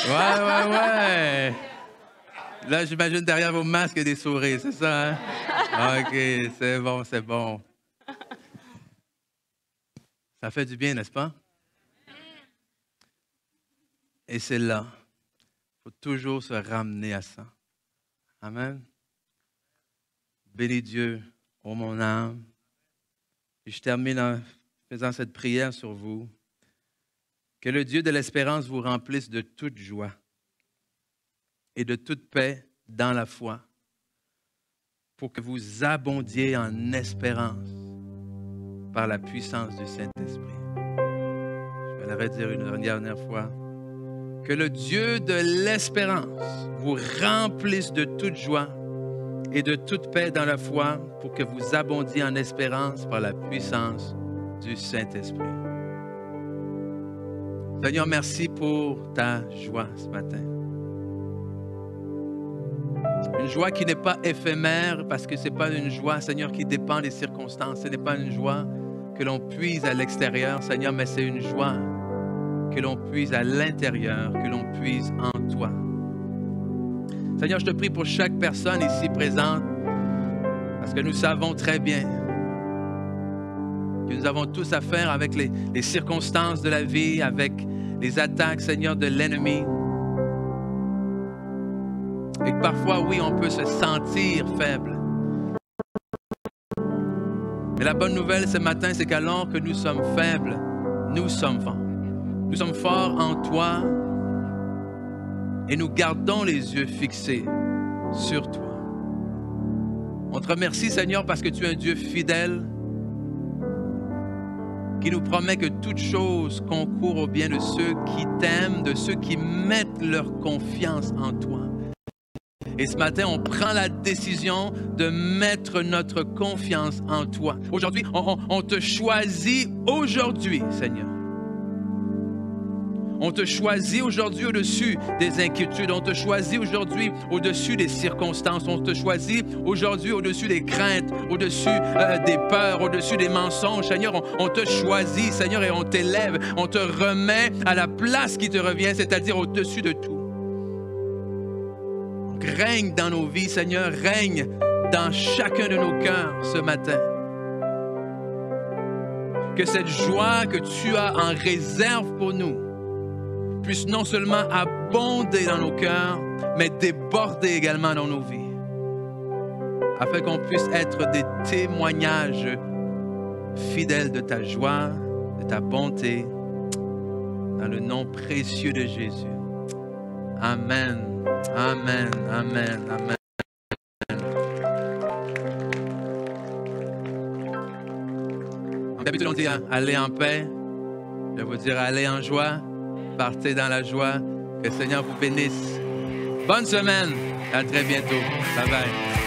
Ouais. Là, j'imagine derrière vos masques des sourires, c'est ça, hein? OK, c'est bon, c'est bon. Ça fait du bien, n'est-ce pas? Et c'est là. Il faut toujours se ramener à ça. Amen. Bénis Dieu, ô mon âme. Et je termine en faisant cette prière sur vous. Que le Dieu de l'espérance vous remplisse de toute joie et de toute paix dans la foi, pour que vous abondiez en espérance par la puissance du Saint-Esprit. Je vais le redire une dernière fois. Que le Dieu de l'espérance vous remplisse de toute joie et de toute paix dans la foi, pour que vous abondiez en espérance par la puissance du Saint-Esprit. Seigneur, merci pour ta joie ce matin. Une joie qui n'est pas éphémère, parce que ce n'est pas une joie, Seigneur, qui dépend des circonstances. Ce n'est pas une joie que l'on puise à l'extérieur, Seigneur, mais c'est une joie que l'on puise à l'intérieur, que l'on puise en toi. Seigneur, je te prie pour chaque personne ici présente, parce que nous savons très bien que nous avons tous à faire avec les circonstances de la vie, avec les attaques, Seigneur, de l'ennemi. Et que parfois, oui, on peut se sentir faible. Mais la bonne nouvelle ce matin, c'est qu'alors que nous sommes faibles, nous sommes forts. Nous sommes forts en toi et nous gardons les yeux fixés sur toi. On te remercie, Seigneur, parce que tu es un Dieu fidèle qui nous promet que toute chose concourt au bien de ceux qui t'aiment, de ceux qui mettent leur confiance en toi. Et ce matin, on prend la décision de mettre notre confiance en toi. Aujourd'hui, on te choisit aujourd'hui, Seigneur. On te choisit aujourd'hui au-dessus des inquiétudes. On te choisit aujourd'hui au-dessus des circonstances. On te choisit aujourd'hui au-dessus des craintes, au-dessus des peurs, au-dessus des mensonges. Seigneur, on te choisit, Seigneur, et on t'élève. On te remet à la place qui te revient, c'est-à-dire au-dessus de tout. Donc, règne dans nos vies, Seigneur, règne dans chacun de nos cœurs ce matin. Que cette joie que tu as en réserve pour nous puisse non seulement abonder dans nos cœurs, mais déborder également dans nos vies, afin qu'on puisse être des témoignages fidèles de ta joie, de ta bonté, dans le nom précieux de Jésus. Amen, amen, amen, amen. D'habitude, on dit allez en paix. Je vais vous dire allez en joie. Partez dans la joie. Que le Seigneur vous bénisse. Bonne semaine. À très bientôt. Bye bye.